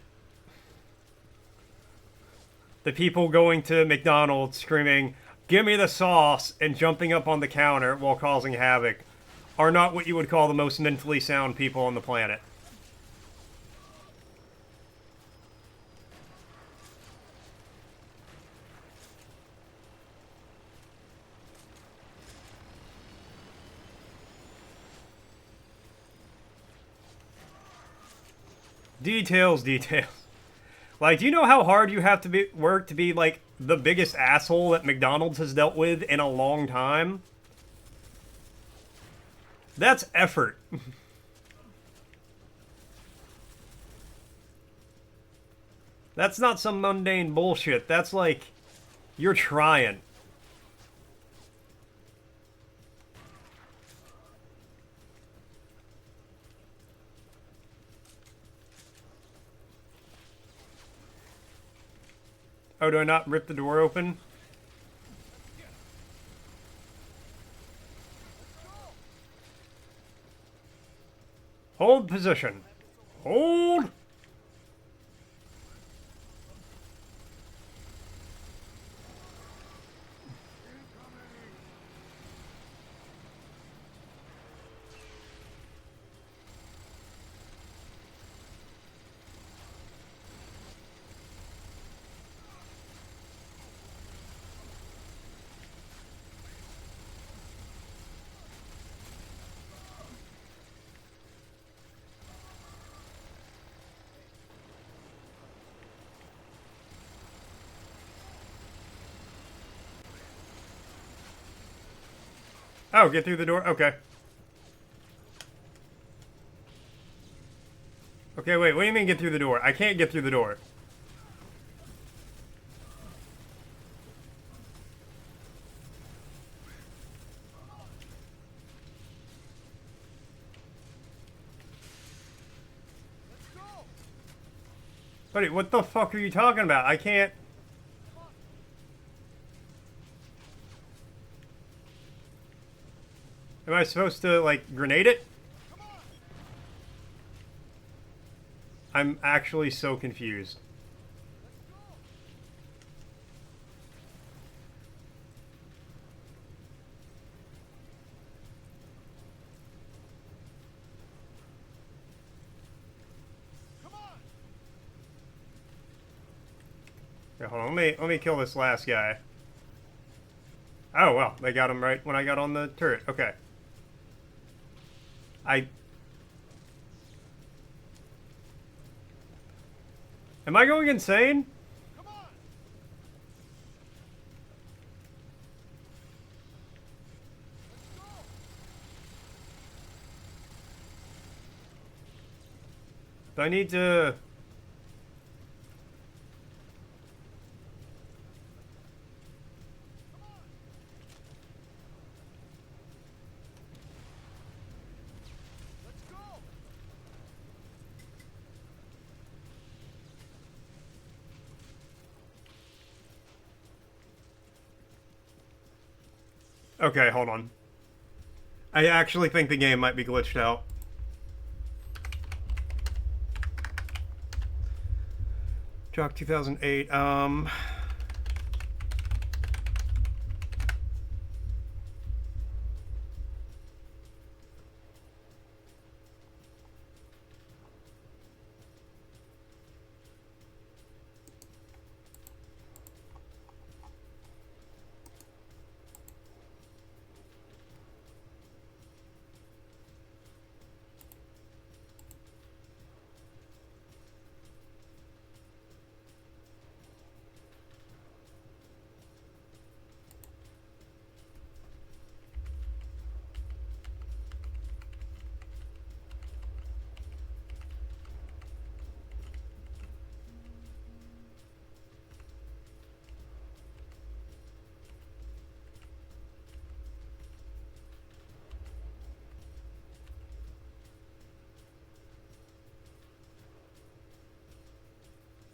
the people going to McDonald's screaming, "Give me the sauce," and jumping up on the counter while causing havoc are not what you would call the most mentally sound people on the planet. Details, details. Like, do you know how hard you have to work to be, like, the biggest asshole that McDonald's has dealt with in a long time? That's effort. That's not some mundane bullshit. That's like, you're trying. Oh, do I not rip the door open? Hold position. Hold. Oh, get through the door? Okay. Okay, wait, what do you mean get through the door? I can't get through the door. Buddy, what the fuck are you talking about? I can't... Am I supposed to, like, grenade it? I'm actually so confused. Okay, hold on. Let me kill this last guy. Oh, well, they got him right when I got on the turret. Okay. Am I going insane? Do I need to... Okay, hold on. I actually think the game might be glitched out. Turok 2008.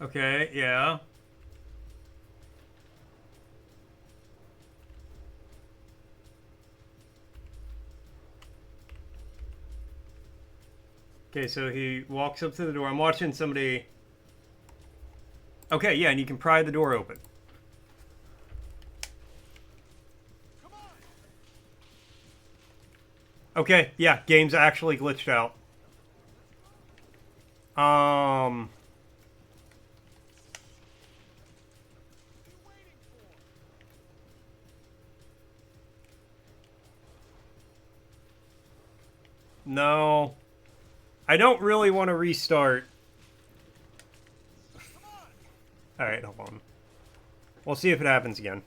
Okay, yeah. Okay, so he walks up to the door. I'm watching somebody... Okay, yeah, and you can pry the door open. Okay, yeah, game's actually glitched out. No. I don't really want to restart. Alright, hold on. We'll see if it happens again.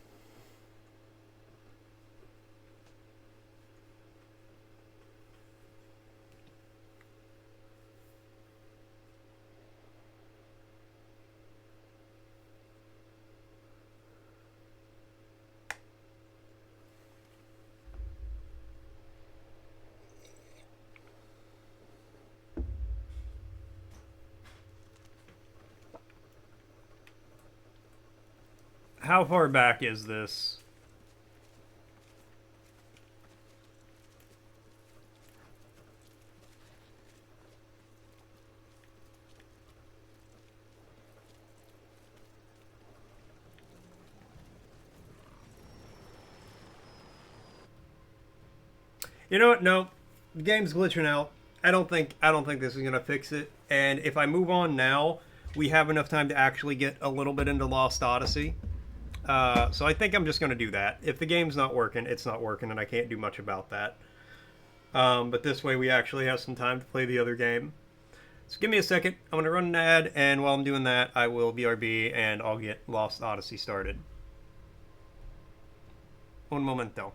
How far back is this? You know what? No, the game's glitching out. I don't think this is gonna fix it. And if I move on now, we have enough time to actually get a little bit into Lost Odyssey. So I think I'm just gonna do that. If the game's not working, it's not working, and I can't do much about that. But this way, we actually have some time to play the other game. So give me a second. I'm gonna run an ad, and while I'm doing that, I will BRB and I'll get Lost Odyssey started. Un momento.